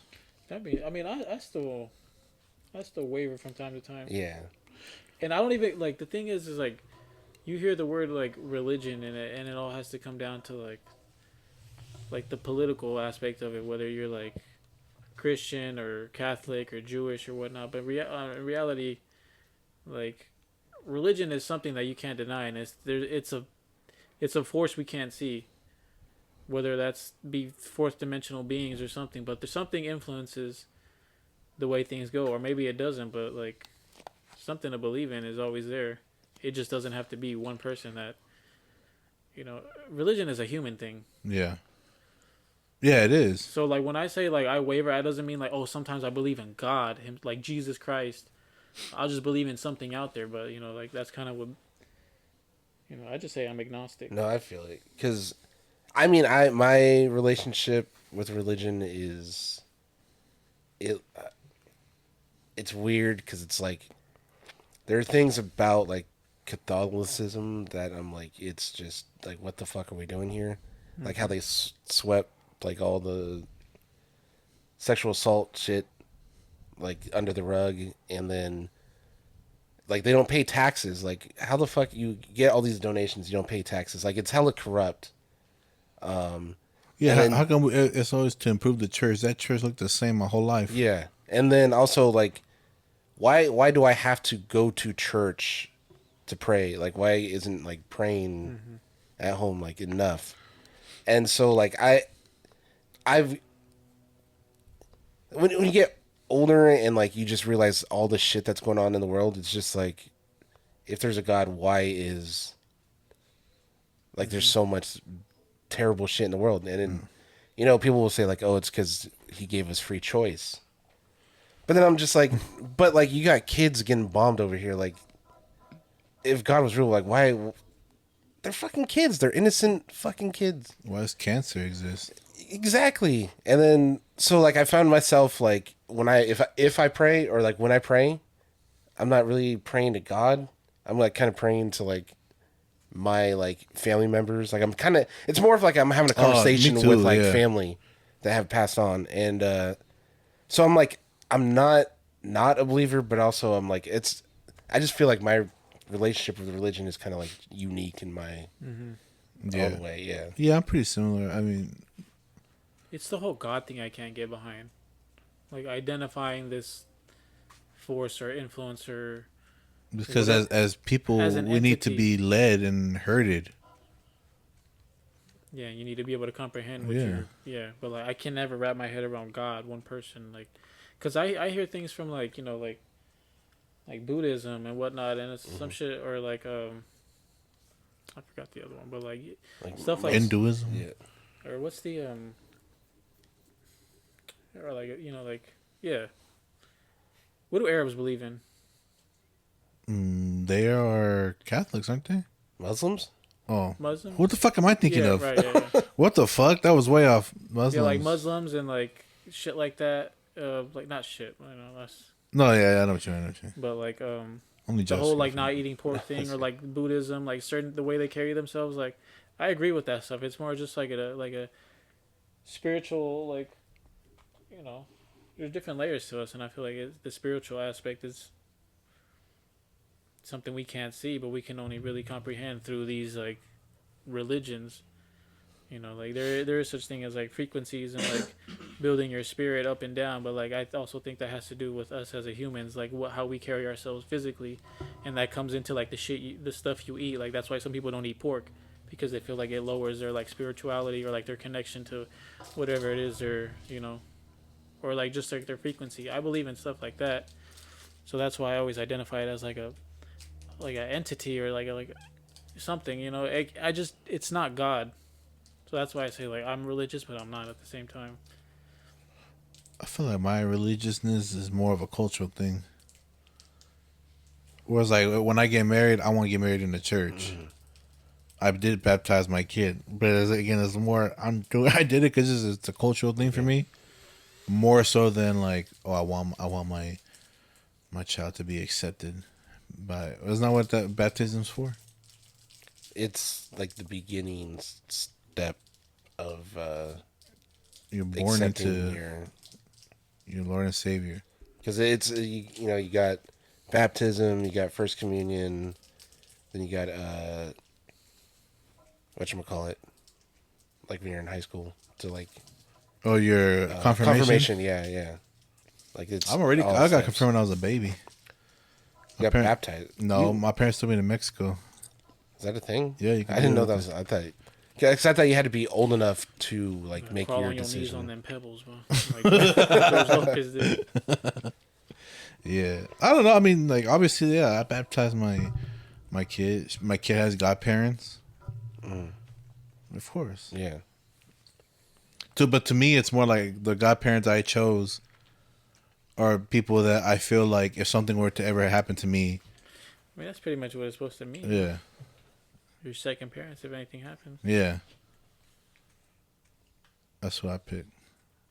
I mean, I still waver from time to time, Yeah. and I don't even like. The thing is like, you hear the word like religion in it, and it all has to come down to like the political aspect of it, whether you're like Christian or Catholic or Jewish or whatnot. But in reality, like religion is something that you can't deny, and it's a force we can't see. Whether that's be fourth dimensional beings or something, but there's something influences the way things go, or maybe it doesn't. But like something to believe in is always there. It just doesn't have to be one person that religion is a human thing. Yeah. Yeah, it is. So like when I say like I waver, that doesn't mean like, oh, sometimes I believe in God, him, like Jesus Christ. I'll just believe in something out there, but like that's kind of what I just say I'm agnostic. No, I feel it. Because, I mean, my relationship with religion is... It's weird because it's like... There are things about, like, Catholicism that I'm like, it's just, like, what the fuck are we doing here? Like how they swept, like, all the sexual assault shit, like, under the rug, and then... Like, they don't pay taxes. Like, how the fuck you get all these donations, you don't pay taxes? Like, it's hella corrupt. Yeah, and then- how come it's always to improve the church? That church looked the same my whole life. Yeah. And then also, like, why do I have to go to church to pray? Like, why isn't, like, praying at home, like, enough? And so, like, I've... When you get older and, like, you just realize all the shit that's going on in the world, it's just, like, if there's a God, why is... Like, there's so much terrible shit in the world. And then, people will say, like, oh, it's because he gave us free choice. But then I'm just like, but, like, you got kids getting bombed over here. Like, if God was real, like, why? They're fucking kids. They're innocent fucking kids. Why does cancer exist? Exactly. And then, so, like, I found myself, like, if I pray, or, like, when I pray, I'm not really praying to God. I'm, like, kind of praying to, like, my, like, family members. Like, I'm kind of, it's more of like I'm having a conversation me too, with, like, yeah. family that have passed on. And so I'm like, I'm not a believer, but also I'm like, I just feel like my relationship with religion is kind of, like, unique in my own way. Yeah. Yeah, I'm pretty similar. I mean, It's the whole God thing I can't get behind. Like identifying this force or influencer. because Well, as people, as an we need to entity. be led and herded. Yeah, you need to be able to comprehend what Yeah. but like I can never wrap my head around God, one person, like, because I hear things from like like Buddhism and whatnot, and it's some shit, or like I forgot the other one, but like stuff like Hinduism. Yeah. or what's the or like like yeah, what do Arabs believe in? They are Catholics, aren't they? Muslims? Oh, Muslims? what the fuck am I thinking Yeah, of? right, yeah. What the fuck? That was way off. Muslims. Yeah, like Muslims and like shit like that. Like not shit, that's No, yeah, I know what you mean. but like Only the whole Josh like can- not eating pork thing, or like Buddhism, like certain the way they carry themselves. Like I agree with that stuff. It's more just like a spiritual, like there's different layers to us, and I feel like the spiritual aspect is something we can't see, but we can only really comprehend through these like religions. Like there is such thing as like frequencies and like building your spirit up and down, but like I also think that has to do with us as a humans, like how we carry ourselves physically, and that comes into like the stuff you eat. Like that's why some people don't eat pork, because they feel like it lowers their like spirituality or like their connection to whatever it is they're or like just like their frequency. I believe in stuff like that, so that's why I always identify it as like an entity or like something. I just, it's not God. So that's why I say like I'm religious, but I'm not at the same time. I feel like my religiousness is more of a cultural thing. Whereas, like, when I get married, I want to get married in the church. I did baptize my kid, but again, it's more. I did it because it's a cultural thing for me, more so than like, oh, I want my child to be accepted. But isn't that what that baptism's for? It's like the beginning step of You're born accepting into your Lord and Savior. because it's you know, you got baptism, you got first communion, then you got whatchamacallit, like when you're in high school to like Oh, your confirmation. yeah. Like it's I got steps. confirmed when I was a baby. You got baptized. No, my parents took me to Mexico. Is that a thing? Yeah, you can I didn't do know it. that was. I thought you had to be old enough to like make Crawl your on your knees decision. on them pebbles, bro. Like, those locals do. Yeah, I don't know. I mean, like obviously, yeah, I baptized my kid. My kid has godparents. Of course. Yeah. But to me, it's more like the godparents I chose are people that I feel like if something were to ever happen to me, I mean, that's pretty much what it's supposed to mean. yeah, Your second parents, if anything happens. yeah. That's what I picked.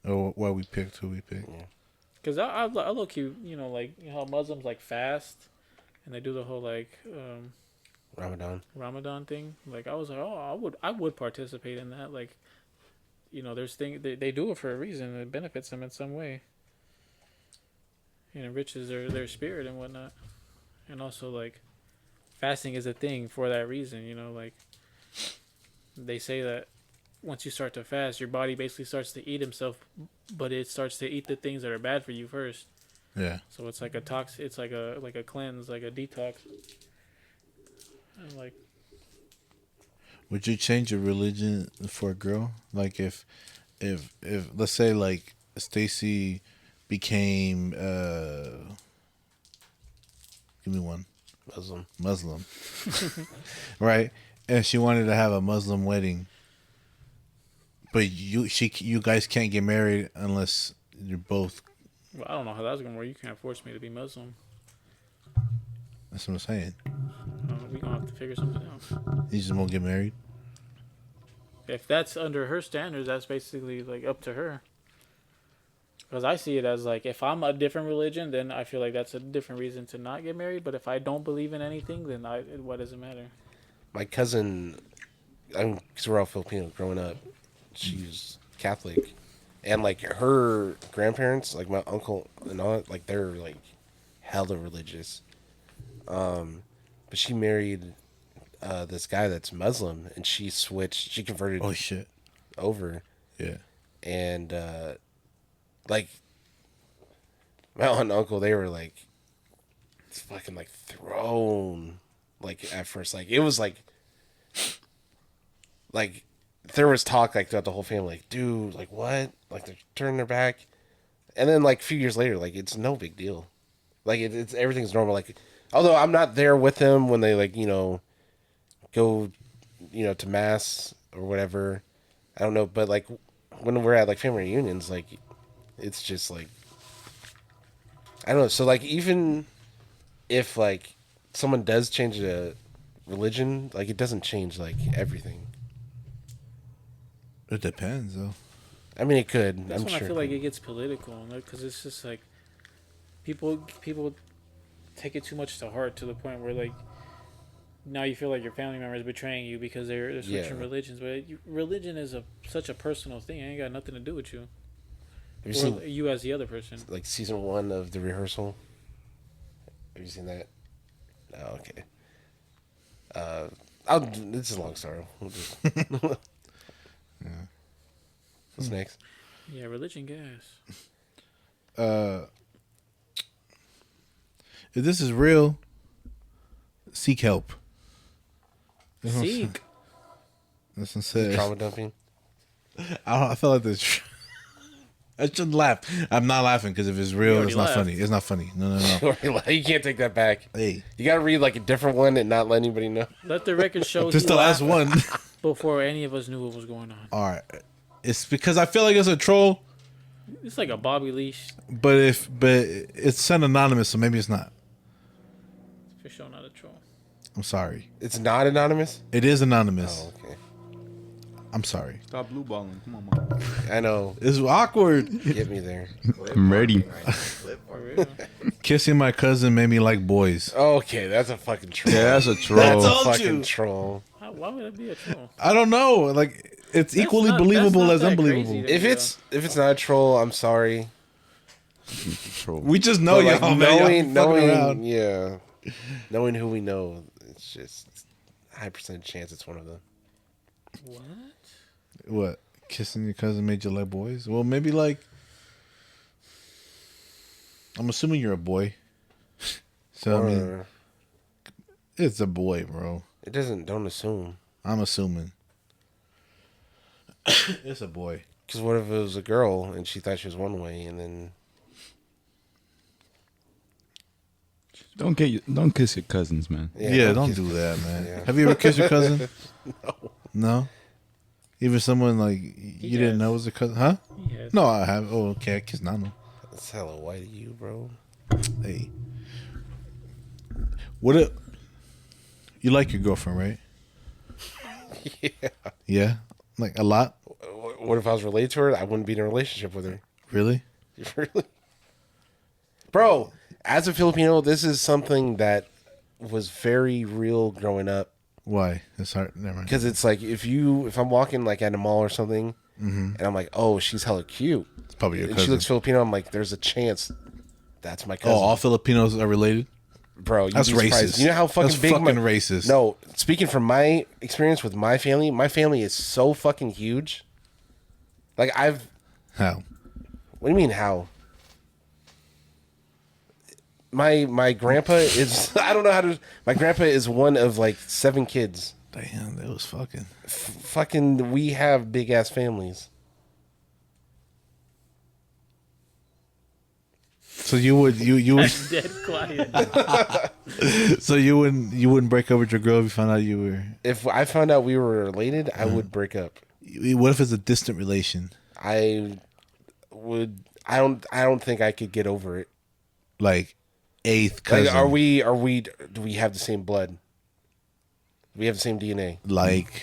Or what we picked, who we picked. Because I look, you know, like how Muslims like fast, and they do the whole like Ramadan thing. Like I was like, oh, I would participate in that. Like, you know, there's things they do it for a reason. It benefits them in some way. It enriches their spirit and whatnot. And also like, fasting is a thing for that reason. You know, like they say that once you start to fast, your body basically starts to eat himself, but it starts to eat the things that are bad for you first. Yeah. So it's like it's like a cleanse, like a detox. And like, Would you change your religion for a girl? Like if let's say like Stacy became give me one. Muslim. Right? And she wanted to have a Muslim wedding. But you guys can't get married unless you're both. well, I don't know how that's gonna work. You can't force me to be Muslim. That's what I'm saying. We gonna have to figure something out. You just won't get married. If that's under her standards, that's basically like up to her. Because I see it as like, if I'm a different religion, then I feel like that's a different reason to not get married. But if I don't believe in anything, then what does it matter? My cousin, because we're all Filipino growing up, she's Catholic, and like her grandparents, like my uncle and aunt, like they're like hella religious. But she married this guy that's Muslim, and she converted. Oh shit. Over. Yeah. And like my aunt and uncle, they were like fucking like thrown. Like at first, like it was like there was talk like throughout the whole family, like, dude, like what? Like they're turning their back, and then like a few years later, like it's no big deal. Like it's everything's normal. Like although I'm not there with them when they like go to mass or whatever. I don't know, but like when we're at like family reunions, like it's just like I don't know. So like even if like someone does change a religion, like it doesn't change like everything. It depends though. I mean, it could. That's I'm when sure. I feel like it gets political, because it's just like people take it too much to heart to the point where like now you feel like your family member is betraying you because they're switching religions. But religion is such a personal thing. It ain't got nothing to do with you. Have you Or seen you as the other person. like season 1 of The Rehearsal? Have you seen that? Oh, okay. This is a long story. We'll just... Yeah. What's next? Yeah, religion gas. If this is real, seek help. Seek. That's what it says. Trauma dumping. I feel like this. I shouldn't laugh. I'm not laughing because if it's real, already it's not laughed. funny. It's not funny. No. You can't take that back. Hey, You gotta read like a different one and not let anybody know. Let the record show this he the last laughed one. before any of us knew what was going on. All right. It's because I feel like it's a troll, It's like a Bobby leash. But it's sent anonymous, so maybe it's not. For sure, not a troll. I'm sorry. It's not anonymous? It is anonymous. Oh, okay. I'm sorry. Stop blue balling. Come on, man. I know. It's awkward. Get me there. I'm ready. For real. Kissing my cousin made me like boys. Okay, that's a fucking troll. Yeah, that's a troll. That's a told fucking you. troll. Why would that be a troll? I don't know. Like it's equally not- believable that's not as that unbelievable. crazy. If it's not a troll, I'm sorry. troll. We just know But, y'all, man. Y'all fucking around. knowing who we know, it's just a high percent chance it's one of them. What? What? Kissing your cousin made you like boys? Well, maybe like. I'm assuming you're a boy. So I mean, Or it's a boy, bro. it doesn't. Don't assume. I'm assuming. It's a boy. Because what if it was a girl and she thought she was one way, and then Don't kiss your cousins, man. Yeah, don't kiss- do that, man. Yeah. Have you ever kissed your cousin? No. Even someone like you didn't has. know was a cousin, huh? Yeah. No, I have. Oh, okay. I kissed Nano. That's hella white of you, bro. Hey, what? You like your girlfriend, right? Yeah. Yeah, like a lot. What if I was related to her? I wouldn't be in a relationship with her. Really? Really? Bro, as a Filipino, this is something that was very real growing up. Why? It's hard. Never mind. Because it's like if I'm walking like at a mall or something, and I'm like, oh, she's hella cute, It's probably your and cousin. she looks Filipino, I'm like, there's a chance that's my Oh, cousin. all Filipinos are related. Bro, you'd That's be surprised. racist. You know how fucking That's big fucking my, racist. No, speaking from my experience with my family is so fucking huge. Like How? what do you mean how? My grandpa is I don't know how to. My grandpa is one of like 7 kids. Damn, that was fucking. Fucking, we have big ass families. So you would Dead quiet. so you wouldn't break up with your girl if you found out you were. If I found out we were related, I would break up. What if it's a distant relation? I would. I don't think I could get over it. Like eighth cousin. Like, are we? Do we have the same blood? Do we have the same DNA? like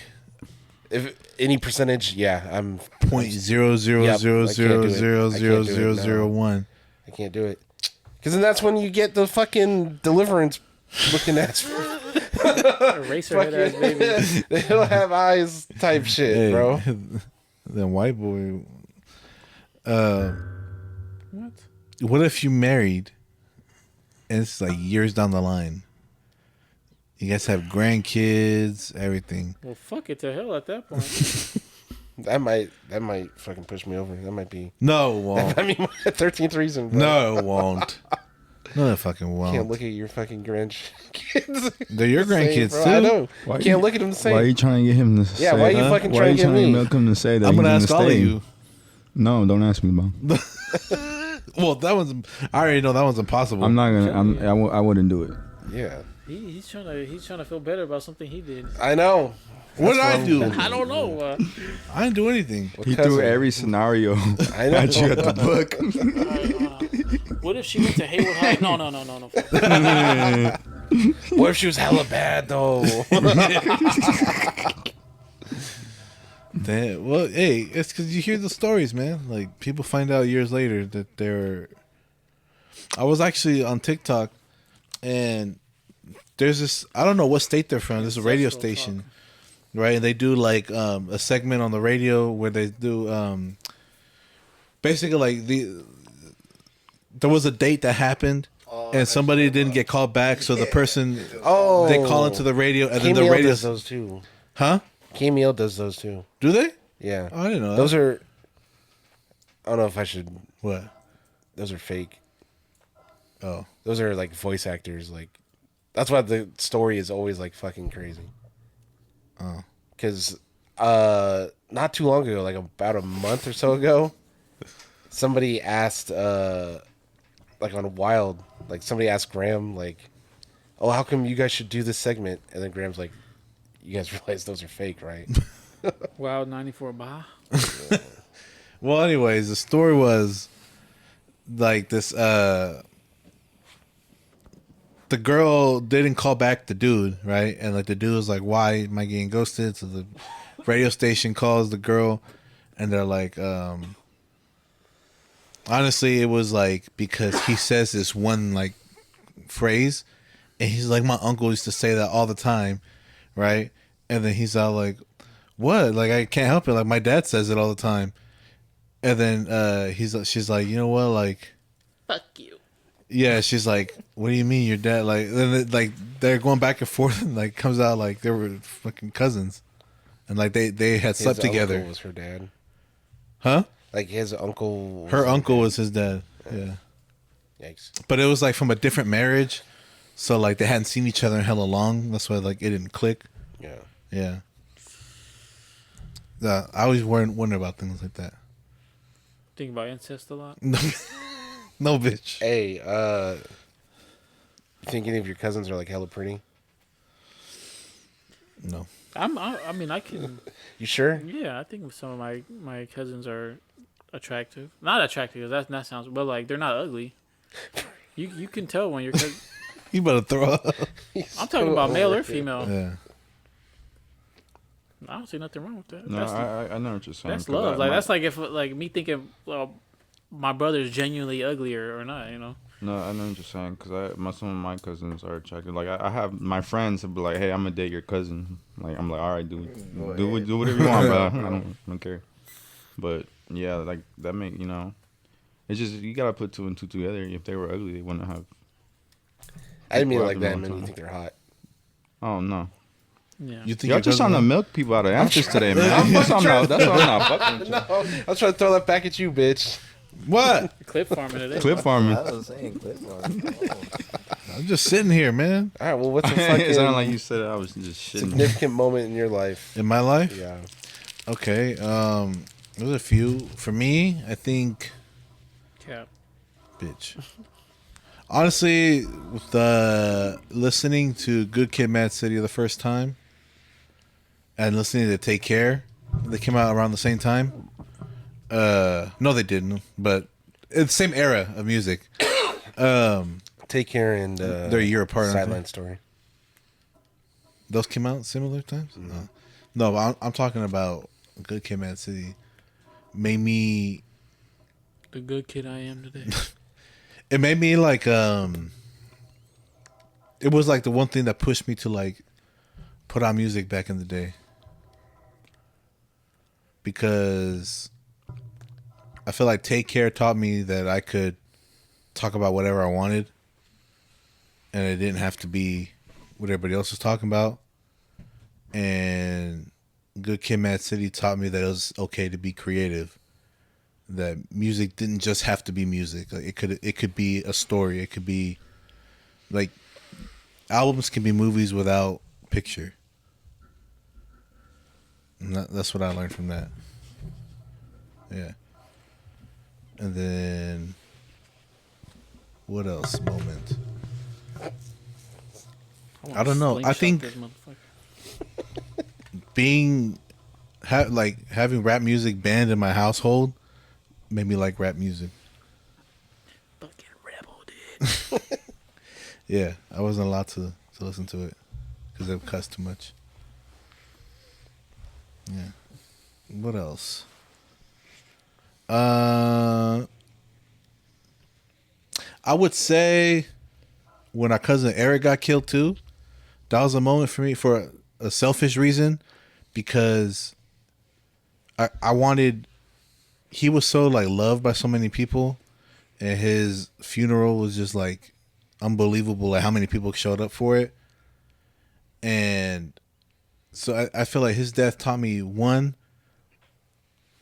If any percentage, yeah, I'm. point zero zero zero zero zero zero zero zero one. I can't do it. Because then that's when you get the fucking deliverance looking ass. Eraserhead ass baby. They don't have eyes type shit, Hey, bro. Then white boy. What? What if you married, and it's like years down the line? You guys have grandkids, everything. Well, fuck it to hell at that point. That might fucking push me over. That might be. No, it won't. I mean, my 13th reason. Bro. No, it won't. No, it fucking won't. Can't look at your fucking grandkids. They're your grandkids bro. too. I know. Why You you- can't look at them the same. Why are you trying to get him to say? Yeah, why are you fucking why trying are you to get trying me? to milk him to say that I'm he's gonna ask all of stay? you. No, don't ask me, bro. Well, that one's. I already know that one's impossible. I'm not gonna. I wouldn't do it. Yeah, He's trying to feel better about something he did. I know. What did I do? I don't know. I didn't do anything. He cousin? threw every scenario I know. at you at the book. What if she went to Haywood High? No. What if she was hella bad though? Damn. Well, hey, it's because you hear the stories, man. Like people find out years later that they're. I was actually on TikTok, and there's this. I don't know what state they're from. There's a radio station, right? And they do like a segment on the radio where they do basically like there was a date that happened. And somebody didn't get called back, so the person Oh, they call into the radio, and then the Camille radio does those too. huh? Camille does those too. Do they? Yeah. Oh, I didn't know Those that. are. I don't know if I should. What? Those are fake. Oh, Those are like voice actors. Like, that's why the story is always like fucking crazy. Oh. Because not too long ago, like about a month or so ago, somebody asked like on Wild, like somebody asked Graham like, "Oh, how come you guys should do this segment?" And then Graham's like, "You guys realize those are fake, right?" Wild 94 Bah. Well, anyways, the story was like this. The girl didn't call back the dude, right? And like the dude was like, "Why am I getting ghosted?" So the radio station calls the girl, and they're like, honestly, it was like because he says this one like phrase, and he's like, my uncle used to say that all the time, right? And then he's all like, "What? Like I can't help it. Like my dad says it all the time." And then she's like, "You know what? Like, Fuck you. yeah." She's like, "What do you mean your dad?" Like, then like they're going back and forth, and like comes out like they were fucking cousins, and like they had slept His together, uncle was her dad. huh? Like his uncle. Her uncle was his dad. Yeah, Yikes. but it was like from a different marriage, so like they hadn't seen each other in hella long. That's why like it didn't click. Yeah. Yeah. I always wonder about things like that. Think about incest a lot. No, bitch. Hey, you think any of your cousins are like hella pretty? No. I mean, I can. You sure? Yeah, I think some of my cousins are attractive. Not attractive. That sounds. But like, they're not ugly. You can tell when your cousin. You better throw up. I'm talking about male or female. Yeah. I don't see nothing wrong with that. No, I know what you're saying. That's 'cause love. I- Like my- that's like if like me thinking, well, my brother's genuinely ugly or not. You know. No, I know what you're saying because some of my cousins are attractive. Like I have my friends who be like, "Hey, I'm gonna date your cousin." Like I'm like, "All right, dude, do whatever you want, bro. I don't care." But yeah, like that make it's just you gotta put two and two together. If they were ugly, they wouldn't have. I didn't mean it Well, like I've that. I been mean, on you time. think they're hot. Oh no, Yeah. You think y'all your just cousin- trying to milk people out of answers today, man. That's why I'm not fucking with you. No, I was trying to throw that back at you, bitch. What? Clip farming today. Clip farming. I was saying clip farming. I'm just sitting here, man. All right, well, what's a It fucking sounded like you said I was just shitting. significant moment in your life? In my life? Yeah. Okay. There's a few. For me, I think, Cap. bitch. Honestly, with listening to Good Kid, Mad City the first time, and listening to Take Care, they came out around the same time. No, they didn't, but it's the same era of music. Take Care and They're a year apart, aren't they? Sideline Story. Those came out similar times. No, I'm talking about Good Kid, Mad City. Made me. The good kid I am today. It made me like it was like the one thing that pushed me to like put on music back in the day, because I feel like Take Care taught me that I could talk about whatever I wanted, and it didn't have to be what everybody else was talking about. And Good Kid, Mad City taught me that it was okay to be creative. That music didn't just have to be music. Like it could be a story. It could be like albums can be movies without picture. And that's what I learned from that. Yeah. And then what else? Moment. I don't know. I Slingshot think this motherfucker. being having rap music banned in my household made me like rap music. Fucking rebel, dude. Yeah, I wasn't allowed to listen to it because it cussed too much. Yeah. What else? I would say when our cousin Eric got killed too, that was a moment for me for a selfish reason, because I wanted. He was so like loved by so many people, and his funeral was just like unbelievable. Like how many people showed up for it, and so I feel like his death taught me one.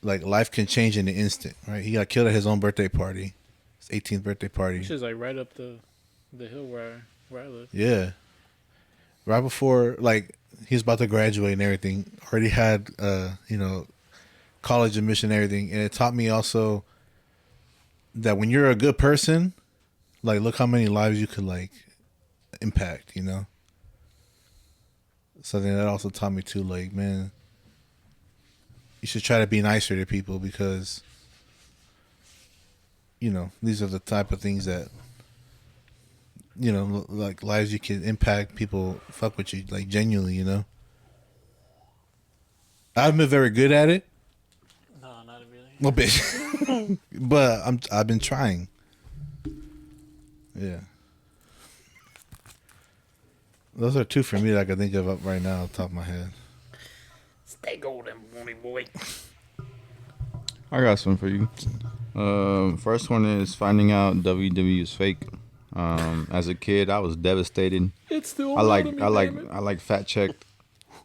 Like life can change in an instant, right? He got killed at his own birthday party, his 18th birthday party. Which is like right up the hill where I live. Yeah, right before like he was about to graduate and everything. Already had college admission and everything, and it taught me also that when you're a good person, like look how many lives you could like impact, you know. So then that also taught me too, like man, you should try to be nicer to people, because these are the type of things that, like lives you can impact. People fuck with you, like genuinely, I haven't been very good at it. No, not really. Well, bitch. But I've been trying. Yeah. Those are two for me that I can think of up right now, off the top of my head. Stay golden, money boy. I got some for you. First one is finding out WW is fake. As a kid, I was devastated. It's still I like fact checked.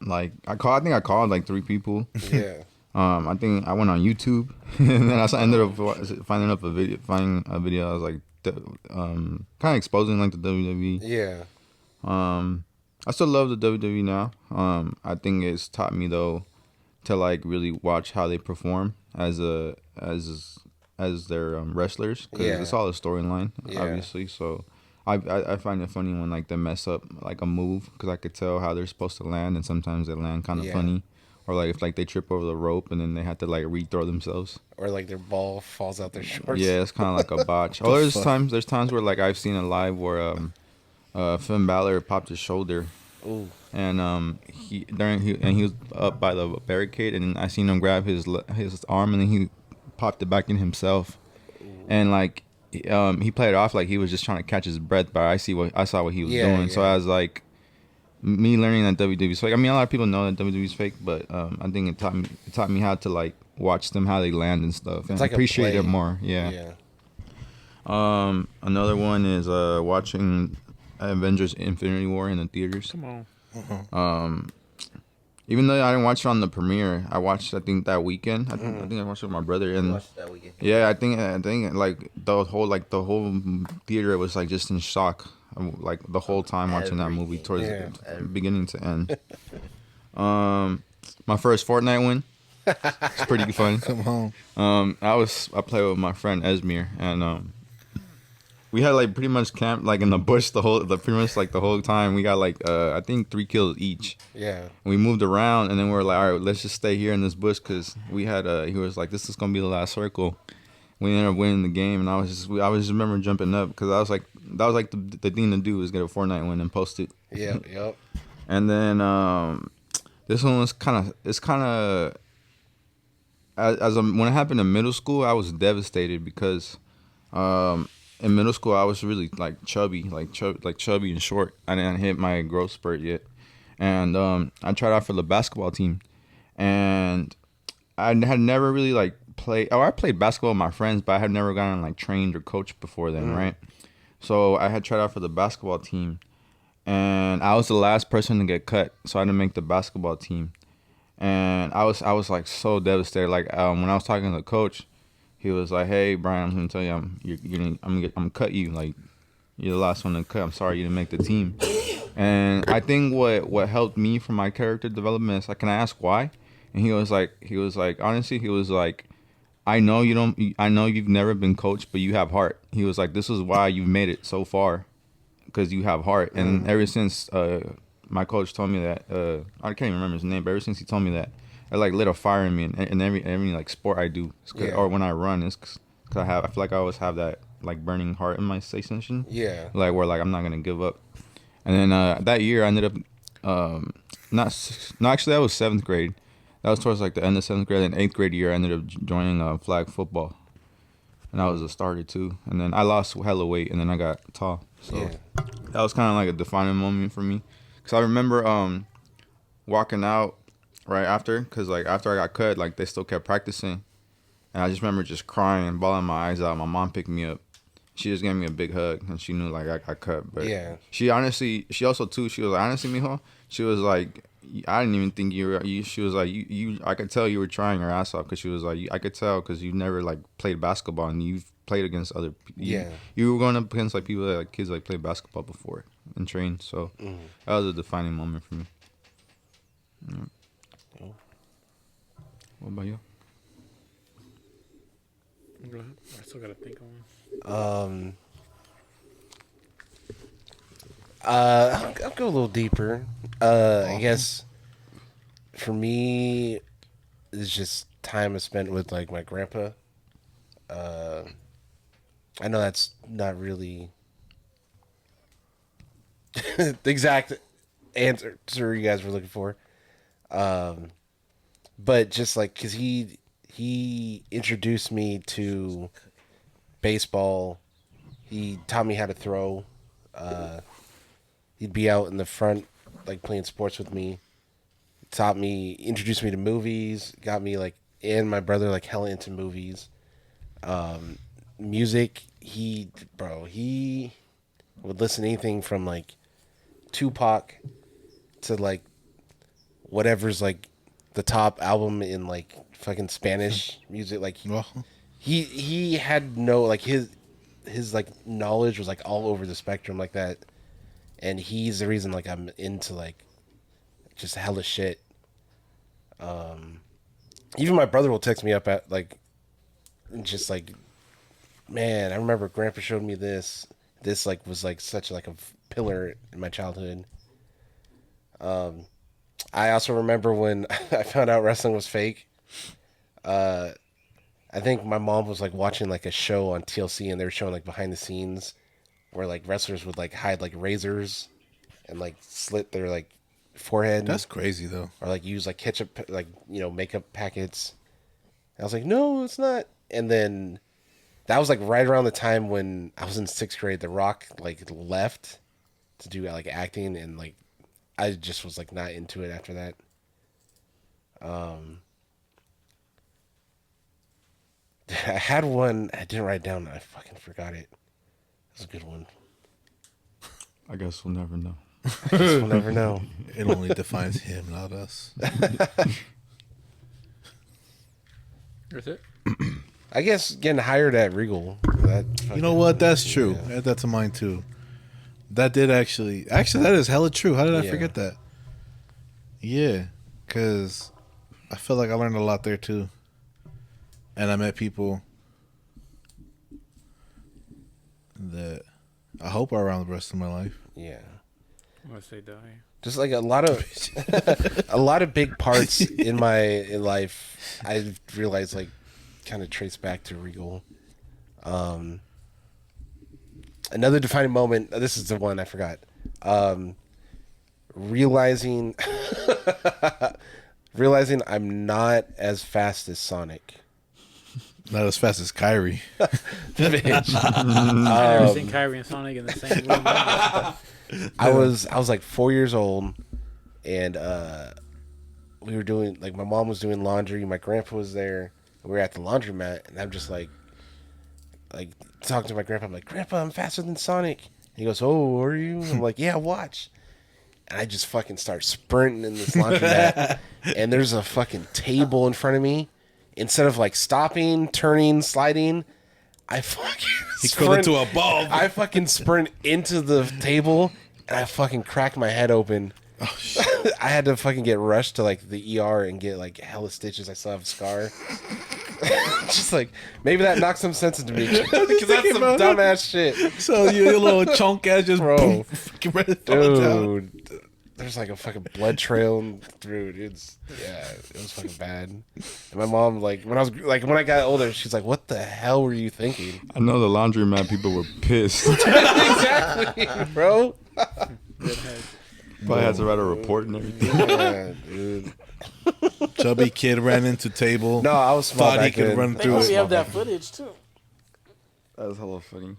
Like I think I called like 3 people. Yeah. I think I went on YouTube and then I ended up finding a video. I was like, kind of exposing like the WWE. Yeah. I still love the WWE now. I think it's taught me though to like really watch how they perform as their wrestlers, because Yeah. it's all a storyline, Yeah. obviously. So I find it funny when like they mess up like a move, because I could tell how they're supposed to land, and sometimes they land kind of Yeah. funny, or like if like they trip over the rope and then they have to like re-throw themselves. Or like their ball falls out their shorts. Yeah, it's kind of like a botch. Oh, there's times where like I've seen it live where Finn Balor popped his shoulder. Ooh. And he was up by the barricade, and I seen him grab his arm, and then he popped it back in himself, and like he played it off like he was just trying to catch his breath, but I saw what he was doing. So I was like, me learning that WWE is fake. I mean, a lot of people know that WWE is fake, but I think it taught me how to like watch them, how they land and stuff, and like a appreciate play. it more. Yeah. Another one is watching Avengers Infinity War in the theaters. Come on. Even though I didn't watch it on the premiere, I watched I think that weekend. I think I watched it with my brother, and Watched that weekend. yeah, I think like the whole theater was like just in shock, like the whole time watching that movie towards the beginning to end. My first Fortnite win. It's pretty fun. Come on. I played with my friend Esmir, and we had like pretty much camped like in the bush the whole time. We got like I think 3 kills each. Yeah. And we moved around, and then we were like, all right, let's just stay here in this bush, because we had he was like, this is gonna be the last circle. We ended up winning the game, and I was just remember jumping up, because that was like the thing to do, was get a Fortnite win and post it. Yeah. Yep. And then this one was kind of when it happened in middle school, I was devastated, because in middle school I was really like chubby and short. I didn't hit my growth spurt yet, and I tried out for the basketball team, and I had never really like played. I played basketball with my friends, but I had never gotten like trained or coached before then, right? So I had tried out for the basketball team, and I was the last person to get cut, so I didn't make the basketball team. And I was like so devastated. Like when I was talking to the coach, he was like, "Hey Brian, I'm gonna tell you, I'm gonna cut you. Like you're the last one to cut. I'm sorry you didn't make the team." And I think what helped me for my character development is like, can I ask why? And he was like, honestly, he was like, I know you've never been coached, but you have heart. He was like, this is why you've made it so far, because you have heart. And ever since my coach told me that, I can't even remember his name, but ever since he told me that, it like lit a fire in me. And every like sport I do, or when I run, it's because I feel like I always have that like burning heart in my station. Yeah. Like where like I'm not gonna give up. And then that year I ended up actually that was 7th grade. That was towards like the end of 7th grade. And 8th grade year I ended up joining flag football, and I was a starter too. And then I lost hella weight, and then I got tall. So that was kind of like a defining moment for me, because I remember walking out right after, because like after I got cut, like they still kept practicing, and I just remember just crying and bawling my eyes out. My mom picked me up. She just gave me a big hug, and she knew like I got cut. But she also too, she was like, honestly, mijo, she was like, I didn't even think you were. She was like, you. I could tell you were trying your ass off, because she was like, I could tell, because you never like played basketball, and you've played against other. You were going up against like people that like kids like played basketball before and trained. So that was a defining moment for me. Yeah. What about you? Go ahead. I still gotta think on one. I'll go a little deeper. I guess for me, it's just time I spent with like my grandpa. I know that's not really the exact answer you guys were looking for. But just like, cause he introduced me to baseball. He taught me how to throw. He'd be out in the front, like playing sports with me. Introduced me to movies, got me like, and my brother like hella into movies. Music, he would listen to anything from like Tupac to like whatever's like the top album in like fucking Spanish music. Like Well, he had no like his like knowledge was like all over the spectrum like that, and he's the reason like I'm into like just hella shit. Even my brother will text me up at like, just like, man, I remember Grandpa showed me this. This like was like such like a pillar in my childhood. I also remember when I found out wrestling was fake. I think my mom was like watching like a show on TLC, and they were showing like behind the scenes where like wrestlers would like hide like razors and like slit their like forehead. that's crazy though. Or like use like ketchup, like, you know, makeup packets. And I was like, no, it's not. And then that was like right around the time when I was in 6th grade. The Rock like left to do like acting, and like I just was like not into it after that. I had one I didn't write down. I fucking forgot it. It was a good one. I guess we'll never know. I guess we'll never know. It only defines him, not us. That's it. I guess getting hired at Regal. That You know what? That's true. Add that to mine too. That did actually that is hella true. How did I Yeah. forget that? Yeah, because I feel like I learned a lot there too, and I met people that I hope are around the rest of my life. Yeah. I'm gonna say die. Just like a lot of big parts in life, I realized like kind of trace back to Regal. Another defining moment. This is the one I forgot. Realizing I'm not as fast as Sonic. Not as fast as Kyrie. Bitch. I've never seen Kyrie and Sonic in the same room. I was like 4 years old, and we were doing like, my mom was doing laundry, my grandpa was there, and we were at the laundromat, and I'm just like talking to my grandpa. I'm like, Grandpa, I'm faster than Sonic. And he goes, oh, are you? I'm like, yeah, watch. And I just fucking start sprinting in this laundromat, and there's a fucking table in front of me. Instead of like stopping, turning, sliding, I fucking He called it to a ball. I fucking sprint into the table, and I fucking cracked my head open. Oh shit! I had to fucking get rushed to like the ER and get like hella stitches. I still have a scar. Just like, maybe that knocked some sense into me, because that's some dumbass shit. So your little chunk ass just Bro. boom, fucking ready to fall down. Dude, there's like a fucking blood trail through. It was fucking bad. And my mom, like, when I got older, she's like, "What the hell were you thinking?" I know the laundromat people were pissed. Exactly, bro. Probably had to write a report and everything. Yeah, dude. Chubby kid ran into table. No, I was small Thought he back could then. run They through probably it. have that footage too. That was hella funny.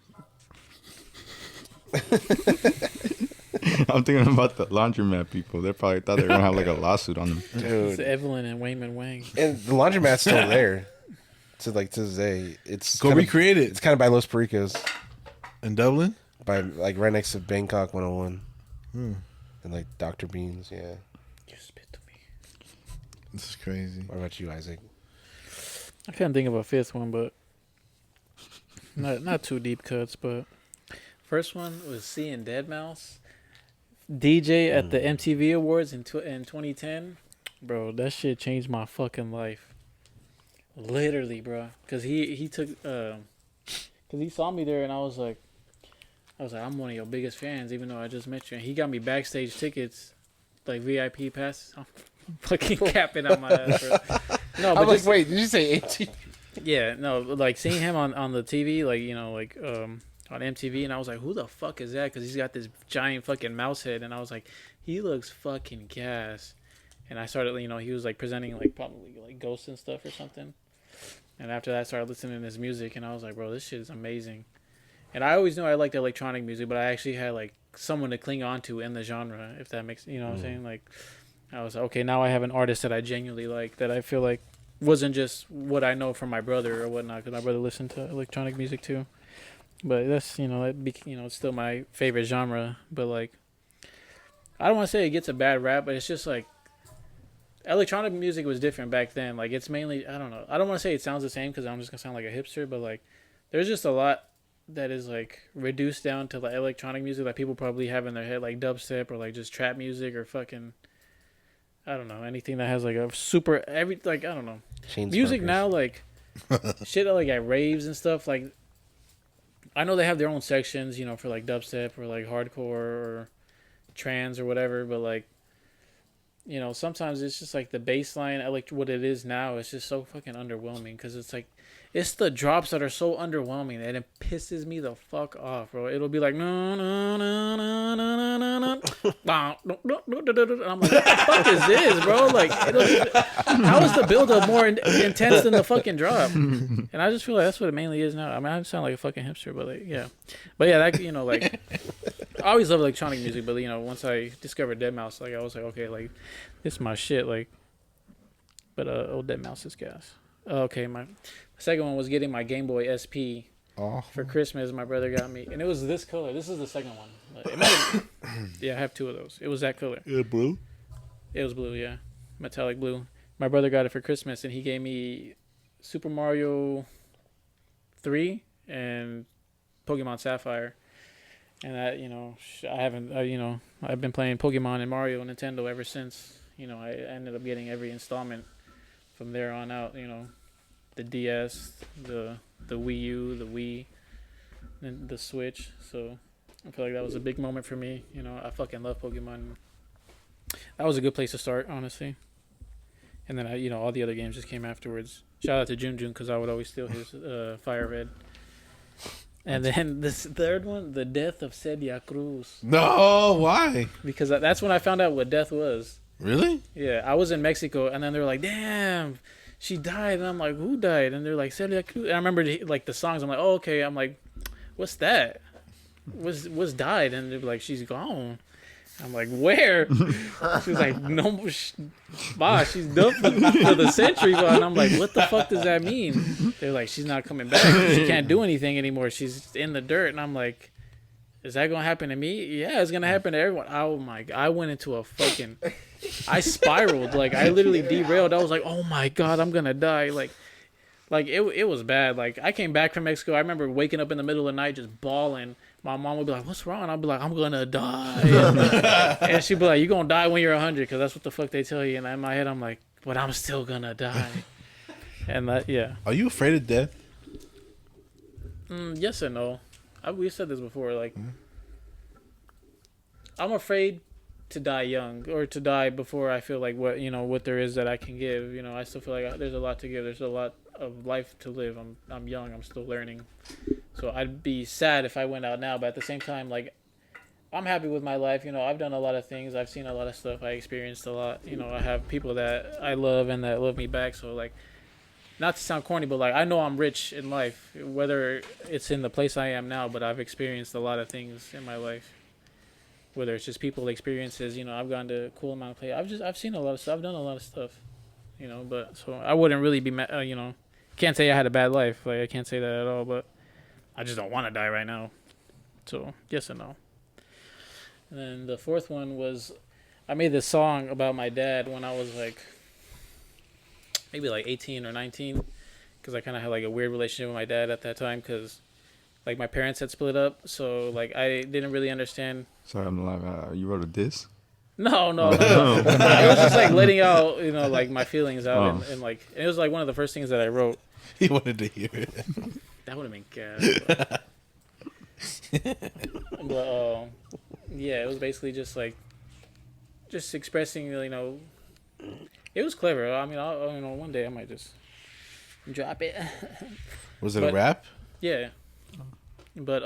I'm thinking about the laundromat people. They probably thought they were gonna have like a lawsuit on them. It's Dude. Evelyn and Wayman Wang. And the laundromat's still there. To this day, it's Go kinda- recreate it It's kind of by Los Pericos, in Dublin. by like right next to Bangkok 101, and like Dr. Beans. Yeah. You spit to me. This is crazy. What about you, Isaac? I can't think of a fifth one, but not too deep cuts. But first one was seeing Deadmau5 DJ at the MTV Awards in 2010. Bro, that shit changed my fucking life. Literally, bro. Cause he took cause he saw me there, and I was like, I'm one of your biggest fans, even though I just met you. And he got me backstage tickets, like VIP passes. I'm fucking capping on my ass, bro. No, but I'm like, just, wait, did you say 18? Yeah, no, like seeing him on the TV, like on MTV, and I was like, who the fuck is that? Because he's got this giant fucking mouse head, and I was like, he looks fucking gas. And I started, he was like presenting like probably like ghosts and stuff or something. And after that, I started listening to his music, and I was like, bro, this shit is amazing. And I always knew I liked electronic music, but I actually had like someone to cling on to in the genre, if that makes, what I'm saying? Like, I was like, okay, now I have an artist that I genuinely like, that I feel like wasn't just what I know from my brother or whatnot, because my brother listened to electronic music too. But that's, it's still my favorite genre. But like, I don't want to say it gets a bad rap, but it's just like, electronic music was different back then. Like, it's mainly, I don't know. I don't want to say it sounds the same because I'm just going to sound like a hipster, but like, there's just a lot that is like reduced down to like electronic music that people probably have in their head, like dubstep or like just trap music or fucking, I don't know, anything that has like a super, I don't know. Music now, like, shit like at raves and stuff, like, I know they have their own sections, for like dubstep or like hardcore or trance or whatever, but like, sometimes it's just like the bass line, what it is now, it's just so fucking underwhelming because it's like, it's the drops that are so underwhelming that it pisses me the fuck off, bro. It'll be like, no, no, no, no, no, no, no, no. I'm like, what the fuck is this, bro? Like, how is the build-up more intense than the fucking drop? And I just feel like that's what it mainly is now. I mean, I sound like a fucking hipster, but like, yeah. But yeah, that, like, I always love electronic music, but, once I discovered deadmau5, like, I was like, okay, like, this is my shit, like, but, old deadmau5 is gas. Okay, my second one was getting my Game Boy SP for Christmas. My brother got me, and it was this color. This is the second one. Yeah, I have two of those. It was that color. Blue? It was blue, yeah. Metallic blue. My brother got it for Christmas, and he gave me Super Mario 3 and Pokemon Sapphire. And I haven't, I've been playing Pokemon and Mario and Nintendo ever since. I ended up getting every installment from there on out, the DS, the Wii U, the Wii, and the Switch. So I feel like that was a big moment for me. I fucking love Pokemon. That was a good place to start, honestly. And then all the other games just came afterwards. Shout out to Junjun because I would always steal his Fire Red. And then this third one, the death of Celia Cruz. No, why? Because that's when I found out what death was. Really? Yeah, I was in Mexico, and then they were like, damn, she died. And I'm like, who died? And they're like, Celia Cruz. And I remember like the songs. I'm like, oh, okay. I'm like, what's that? What's died? And they're like, she's gone. I'm like, where? She was like, no, she's done for the century. And I'm like, what the fuck does that mean? They're like, she's not coming back. She can't do anything anymore. She's in the dirt. And I'm like, is that going to happen to me? Yeah, it's going to happen to everyone. Oh my God. I went into I spiraled. Like, I literally derailed. I was like, oh my God, I'm going to die. Like it was bad. Like, I came back from Mexico. I remember waking up in the middle of the night just bawling. My mom would be like, what's wrong? I'd be like, I'm going to die. And she'd be like, you're going to die when you're 100 because that's what the fuck they tell you. And in my head, I'm like, but I'm still going to die. And that, yeah. Are you afraid of death? Yes and no. We've said this before. Like, I'm afraid to die young or to die before I feel like what there is that I can give. I still feel like there's a lot to give. There's a lot of life to live. I'm young. I'm still learning. So I'd be sad if I went out now. But at the same time, like, I'm happy with my life. I've done a lot of things. I've seen a lot of stuff. I experienced a lot. I have people that I love and that love me back. So, like, not to sound corny, but like, I know I'm rich in life, whether it's in the place I am now, but I've experienced a lot of things in my life. Whether it's just people experiences, I've gone to a cool amount of places. I've seen a lot of stuff. I've done a lot of stuff, but so I wouldn't really be, can't say I had a bad life. Like, I can't say that at all, but I just don't want to die right now. So, yes and no. And then the fourth one was, I made this song about my dad when I was like, maybe like 18 or 19, because I kind of had like a weird relationship with my dad at that time, because like my parents had split up, so like I didn't really understand. Sorry, I'm like, you wrote a diss? No. It was just like letting out, like my feelings out, and like it was like one of the first things that I wrote. He wanted to hear it. That would have been gas. But yeah, it was basically just like expressing, it was clever. I mean, one day I might just Drop it. Was it But- a rap? Yeah, but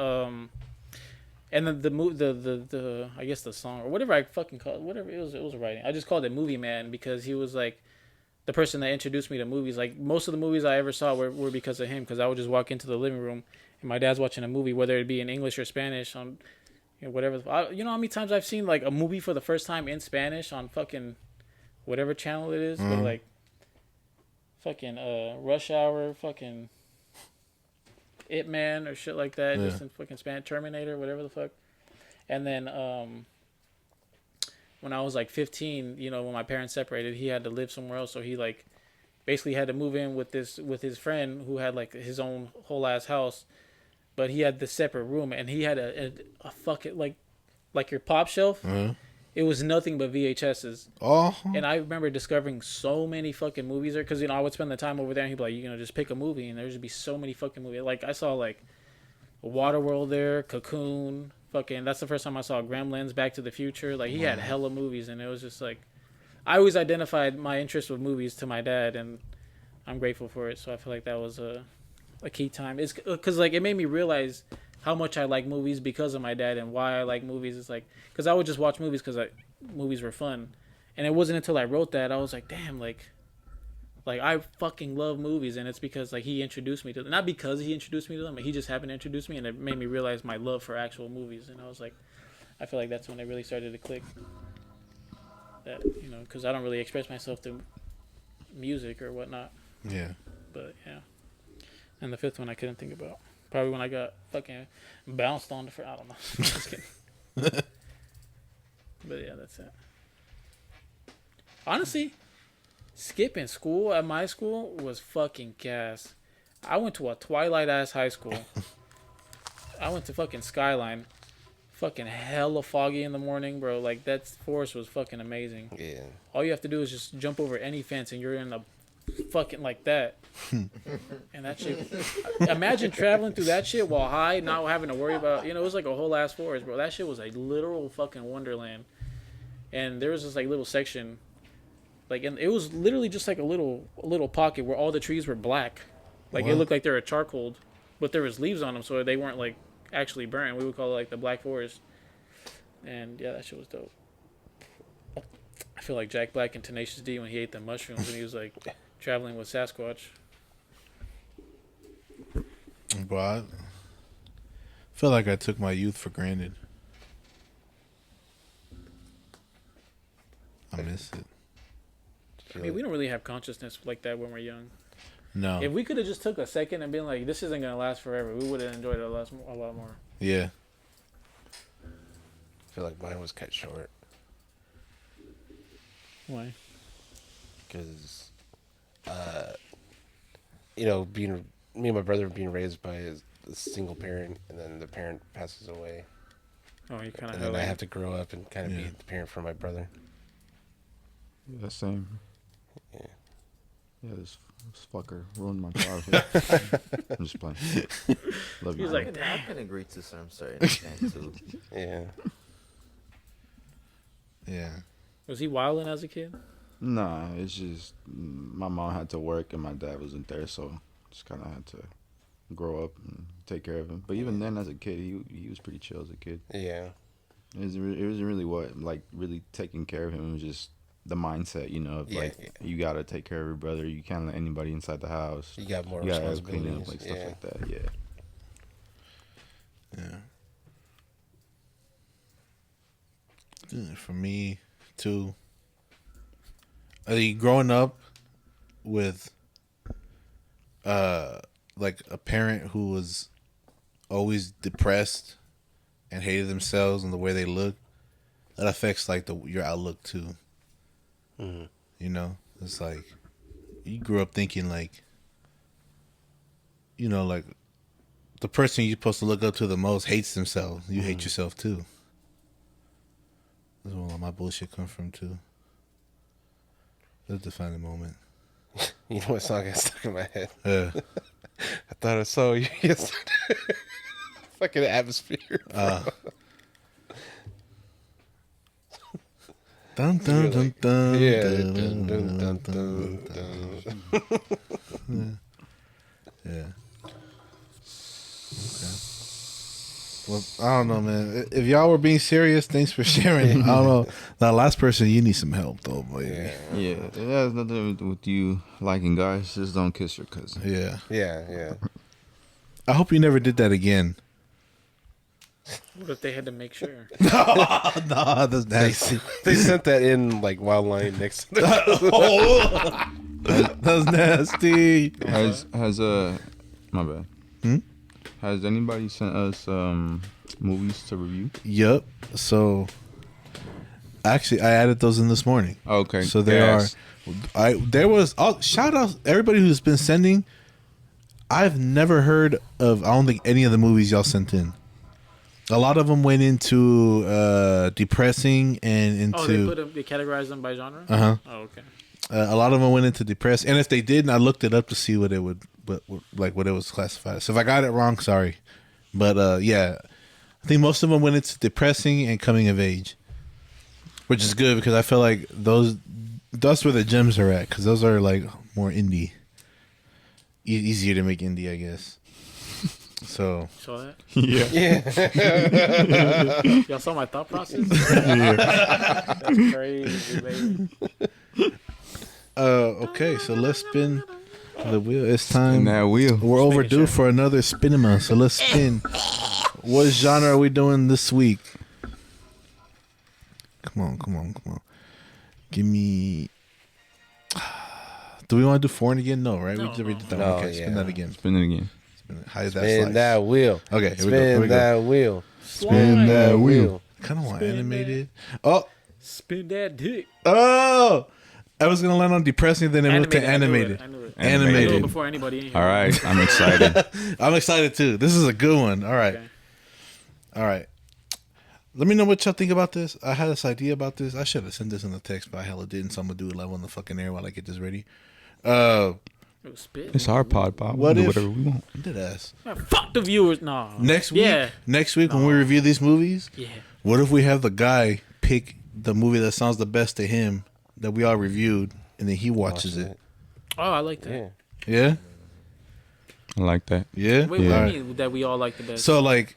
and then the I guess the song or whatever I fucking call it, whatever it was writing. I just called it Movie Man because he was like the person that introduced me to movies. Like most of the movies I ever saw were because of him. Because I would just walk into the living room and my dad's watching a movie, whether it be in English or Spanish on, whatever. You know how many times I've seen like a movie for the first time in Spanish on fucking whatever channel it is, but like fucking Rush Hour, fucking It Man or shit like that, just in fucking Spanish, Terminator, whatever the fuck. And then when I was like 15, when my parents separated, he had to live somewhere else, so he like basically had to move in with his friend who had like his own whole ass house, but he had this separate room, and he had a fucking like your pop shelf. It was nothing but VHSs. Oh. And I remember discovering so many fucking movies there because, I would spend the time over there and he'd be like, just pick a movie. And there'd just be so many fucking movies. Like, I saw, like, Waterworld there, Cocoon, fucking, that's the first time I saw Gremlins, Back to the Future. Like, he had hella movies. And it was just like, I always identified my interest with movies to my dad. And I'm grateful for it. So I feel like that was a key time. It's because, like, it made me realize how much I like movies because of my dad and why I like movies. It's like, because I would just watch movies because movies were fun. And it wasn't until I wrote that I was like, damn, like I fucking love movies. And it's because like he introduced me to them. Not because he introduced me to them, but he just happened to introduce me, and it made me realize my love for actual movies. And I was like, I feel like that's when it really started to click. That, because I don't really express myself through music or whatnot. Yeah. But yeah. And the fifth one I couldn't think about. Probably when I got fucking bounced on I don't know. Just kidding. But yeah, that's it. Honestly, skipping school at my school was fucking gas. I went to a Twilight ass high school. I went to fucking Skyline. Fucking hella foggy in the morning, bro. Like, that forest was fucking amazing. Yeah. All you have to do is just jump over any fence and you're in a fucking like that. And that shit, imagine traveling through that shit while high, not having to worry about, it was like a whole ass forest, bro. That shit was a literal fucking wonderland. And there was this like little section, like, and it was literally just like a little pocket where all the trees were black, like it looked like they were charcoaled, but there was leaves on them, so they weren't like actually burned. We would call it like the Black Forest. And yeah, that shit was dope. I feel like Jack Black and Tenacious D when he ate the mushrooms and he was like traveling with Sasquatch. But I feel like I took my youth for granted. I miss it. I mean, we don't really have consciousness like that when we're young. No. If we could have just took a second and been like, this isn't going to last forever, we would have enjoyed it a lot more. Yeah. I feel like mine was cut short Why? because, being me and my brother being raised by a single parent, and then the parent passes away, Oh, you kind and of then I have to grow up and kind of be Yeah. the parent for my brother. Yeah, same. Yeah. Yeah, this fucker ruined my childhood. I'm just playing. Love you. He's bro. like, I can agree to some certain extent too. Yeah. Yeah. Was he wilding as a kid? Nah, it's just my mom had to work and my dad wasn't there, so just kind of had to grow up and take care of him. But even then, as a kid, he was pretty chill as a kid. Yeah. It wasn't really really taking care of him. It was just the mindset, of Yeah, like you gotta take care of your brother. You can't let anybody inside the house. You got more You gotta responsibilities. clean up, like stuff Yeah. like that. Yeah. Yeah. For me, too. I think growing up with, like a parent who was always depressed and hated themselves and the way they look, that affects like your outlook too. Mm-hmm. It's like you grew up thinking like, like the person you're supposed to look up to the most hates themselves. You hate yourself too. That's where all my bullshit comes from too. That's a defining moment. You know what song got stuck in my head? Yeah. I thought I saw you yesterday. Fucking Atmosphere. Bro. Dun dun dun dun. Yeah. dun, Dun, dun, dun, dun, dun, dun, dun. dun. I don't know, man. If y'all were being serious, thanks for sharing. I don't know. That last person, you need some help, though, boy. Yeah, it has nothing to do with you liking guys. Just don't kiss your cousin. Yeah. Yeah. I hope you never did that again. What if they had to make sure? No, that's nasty. They sent that in like while lying next to the That's nasty. Has my bad. Has anybody sent us movies to review? Yep. So, actually, I added those in this morning. Okay. So there yes. shout out everybody who's been sending. I've never heard of, I don't think, any of the movies y'all sent in. A lot of them went into depressing and into. They categorized them by genre. Uh-huh. Oh, okay. A lot of them went into depressed, and if they didn't, I looked it up to see what it would, what it was classified as. So if I got it wrong, sorry, but yeah, I think most of them went into depressing and coming of age, which is good because I feel like that's where the gems are at, because those are like more indie, easier to make indie, I guess. So Saw that? Yeah. Y'all saw my thought process? That's crazy, baby. okay, so let's spin the wheel. It's time. Spin that wheel. We're overdue sure. for another Spinema, so let's spin. What genre are we doing this week? Come on. Give me. Do we want to do foreign again? No, right? We just already did that. No, Okay, spin that again. Spin it again. How did that Spin slice? that wheel. Okay, here we go. Spin that wheel. Spin that wheel. wheel. Kind of want Spin animated. Oh, Spin that dick. I was gonna land on depressing, then it moved to animated. I knew it. Animated. I knew it before anybody in here. All right, I'm excited. I'm excited too. This is a good one. All right. Okay. All right. Let me know what y'all think about this. I had this idea about this. I should have sent this in the text, but I hella didn't. So I'm gonna do it live on the fucking air while I get this ready. It was spit. It's our pod, Bob. What We'll do if- whatever we want. Did ass. Yeah, fuck the viewers. No. Next week. Yeah. Next week when we review these movies, Yeah. what if we have the guy pick the movie that sounds the best to him that we all reviewed, and then he watches it? Oh, I like that. Yeah. Yeah. I like that. Yeah. Wait, what All do right. you mean that we all like the best? So like,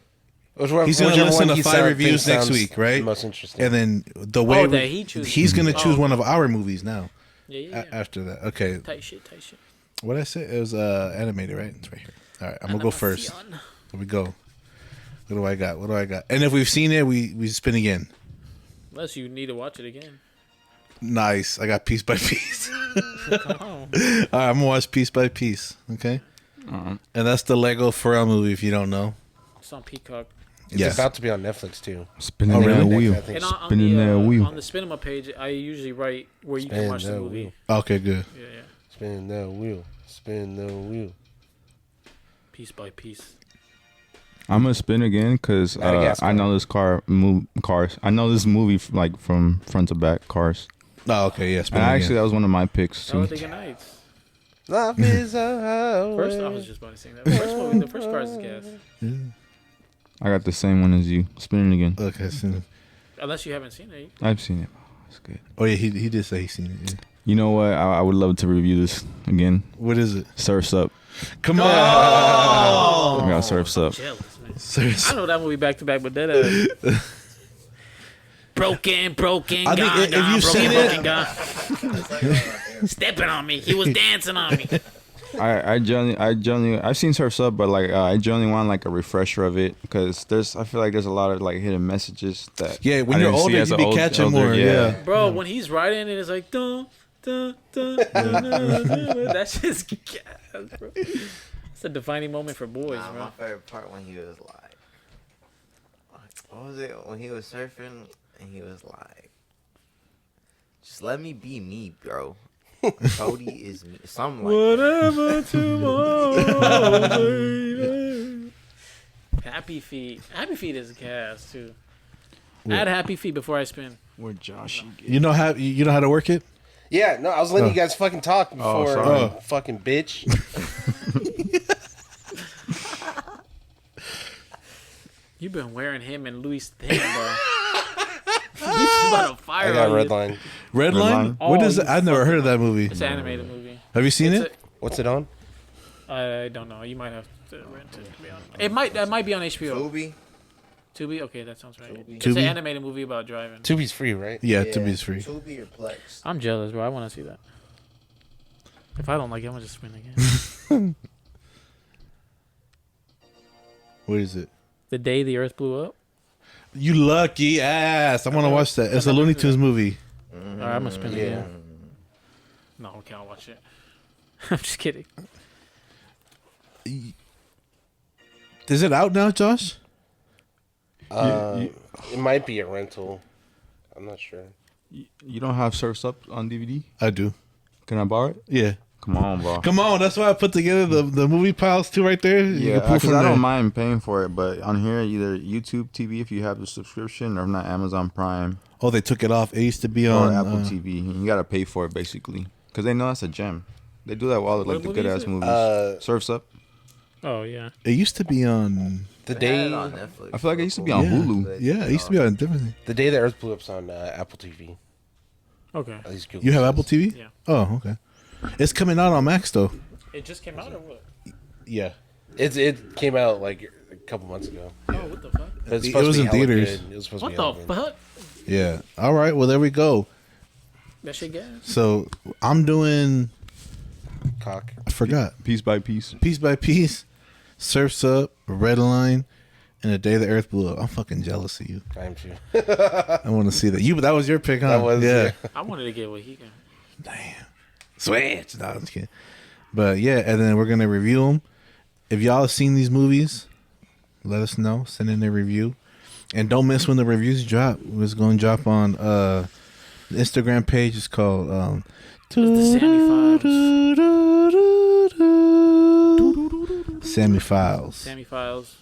He's gonna Whichever listen one to he 5 sound- reviews thinks next sounds week, right? the most interesting. and then the way that he chooses. he's gonna choose Oh. one of our movies now. yeah. After that, okay. Tight shit. What I said, it was animated, right? It's right here. All right, I'm gonna go first. Animación. Here we go. What do I got? And if we've seen it, we spin again. Unless you need to watch it again. Nice. I got piece by piece. Oh. All right, I'm gonna watch piece by piece. Okay. And that's the Lego Pharrell movie. If you don't know, It's on Peacock. It's yes. about to be on Netflix too. Spinning Oh, that really? wheel. I think. And on Spinning that wheel. on the Spinema page, I usually write where you can Spin watch the that movie. wheel. Okay, good. Yeah. Spin that wheel. Spin the wheel. Piece by piece. I'm gonna spin again because Madagascar. I know this Cars. I know this movie like from front to back. Cars. Oh, okay, yeah. Spin And it actually, again. that was one of my picks too. Talladega Nights. Life is a highway. First, I was just about to sing that. The first Cars is gas. I got the same one as you. Spinning again. Okay. Unless you haven't seen it. I've seen it. It's good. Oh yeah, he did say he's seen it. Yeah. You know what? I would love to review this again. What is it? Surfs Up. Come on. I got Surfs Up. Jealous, man. Seriously. I know that movie back to back, but that broken, I think gone, if gone, you've broken, seen broken, gone. Stepping on me. He was dancing on me. I've seen Surfs Up, but like I generally want like a refresher of it because I feel like there's a lot of like hidden messages that Yeah, when I you're didn't see older, as you an be catching older- more. Yeah. Bro, when he's riding and it's like dun dun dun dun dun, dun, that's just gas, bro. It's a defining moment for boys, Nah, bro. my favorite part when he was like, what was it? When he was surfing and he was like, just let me be me, bro. Cody is me. Something like Whatever tomorrow, baby. Happy Feet. Happy Feet is gas too. Add Happy Feet before I spin. Where Josh? You know how to work it? Yeah, no, I was letting you guys fucking talk before, sorry. fucking bitch. You've been wearing him and Louis thing, bro. He's about to fire I got on red you. line. Red Line? Oh, What is it? you I've never heard of that movie. It's an animated movie. Have you seen It's it? What's it on? I don't know. You might have to rent it. To be honest, that might be on HBO. Tubi. Tubi? Okay, that sounds right. Tubi. It's an Tubi? animated movie about driving. Tubi's free, right? Yeah, Tubi's free. Tubi or Plex. I'm jealous, bro. I want to see that. If I don't like it, I'm gonna just win again. What is it? The Day the Earth Blew Up. You lucky ass. I want to watch that. It's a Looney Tunes movie. All right, I'm gonna spin it. Yeah. Again. No, okay, I'll watch it. I'm just kidding. Is it out now, Josh? It might be a rental. I'm not sure. You don't have Surf's Up on DVD? I do. Can I borrow it? Yeah. Come on, bro. Come on. That's why I put together the movie piles too right there. You Yeah, can pull because from I there. don't mind paying for it, but on here, either YouTube TV if you have the subscription, or if not, Amazon Prime Oh, they took it off. It used to be or on Apple TV. You gotta pay for it basically, because they know that's a gem. They do that with all the, What like the movie good is ass it? movies. Surf's Up. Oh yeah. It used to be on. The They had day, it on Netflix. I feel like it used to be on Yeah. Hulu. Yeah, it used to be on different. the day the Earth blew up's on Apple TV. Okay. At least Google You have says. Apple TV? Yeah. Oh, okay. It's coming out on Max though. It just came out or what? Yeah, it came out like a couple months ago. Oh, what the fuck? It's It supposed was to be in hella theaters. good. It was supposed What to be the hella good. fuck? Yeah. All right. Well, there we go. That shit gas. So I'm doing. Cock. I forgot. Piece by piece. Piece by piece. Surf's Up, Red Line, and The Day the Earth Blew Up. I'm fucking jealous of you. I am too. I want to see that. That was your pick, huh? That was yeah. I wanted to get what he got. Damn. Switch. No, I'm just kidding. But yeah, and then we're gonna review them. If y'all have seen these movies, let us know. Send in a review, and don't miss when the reviews drop. It's gonna drop on the Instagram page. It's called the Sammy Files. Sammy Files.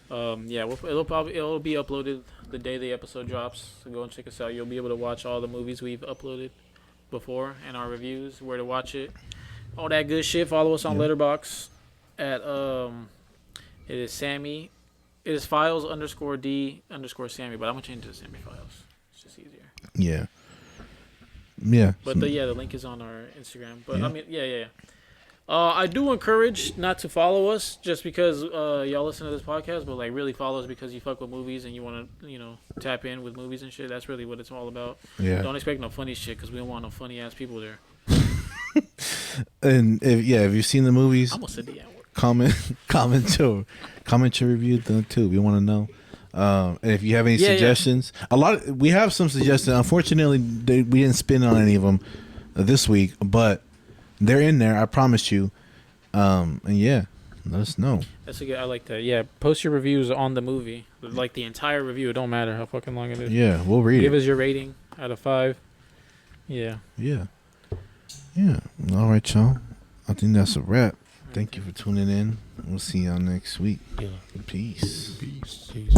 Yeah, it'll be uploaded the day the episode drops. So go and check us out. You'll be able to watch all the movies we've uploaded before and our reviews, where to watch it, all that good shit. Follow us on Letterboxd at it is Sammy. It is Files_D_Sammy, but I'm gonna change it to Sammy Files. It's just easier. Yeah. Yeah. But the link is on our Instagram. But I mean, yeah. I do encourage not to follow us just because y'all listen to this podcast, but like really follow us because you fuck with movies and you want to, tap in with movies and shit. That's really what it's all about. Yeah. Don't expect no funny shit because we don't want no funny ass people there. And if you've seen the movies, I almost said the N word. comment your review too. We want to know. And if you have any suggestions, we have some suggestions. Unfortunately, we didn't spin on any of them this week, but they're in there. I promise you. And yeah, let us know. That's a good. I like that. Yeah, post your reviews on the movie, like the entire review. It don't matter how fucking long it is. Yeah, we'll read Give it. us your rating out of 5. Yeah. Yeah. All right, y'all. I think that's a wrap. Thank you for tuning in. We'll see y'all next week. Yeah. Peace. Peace. Peace.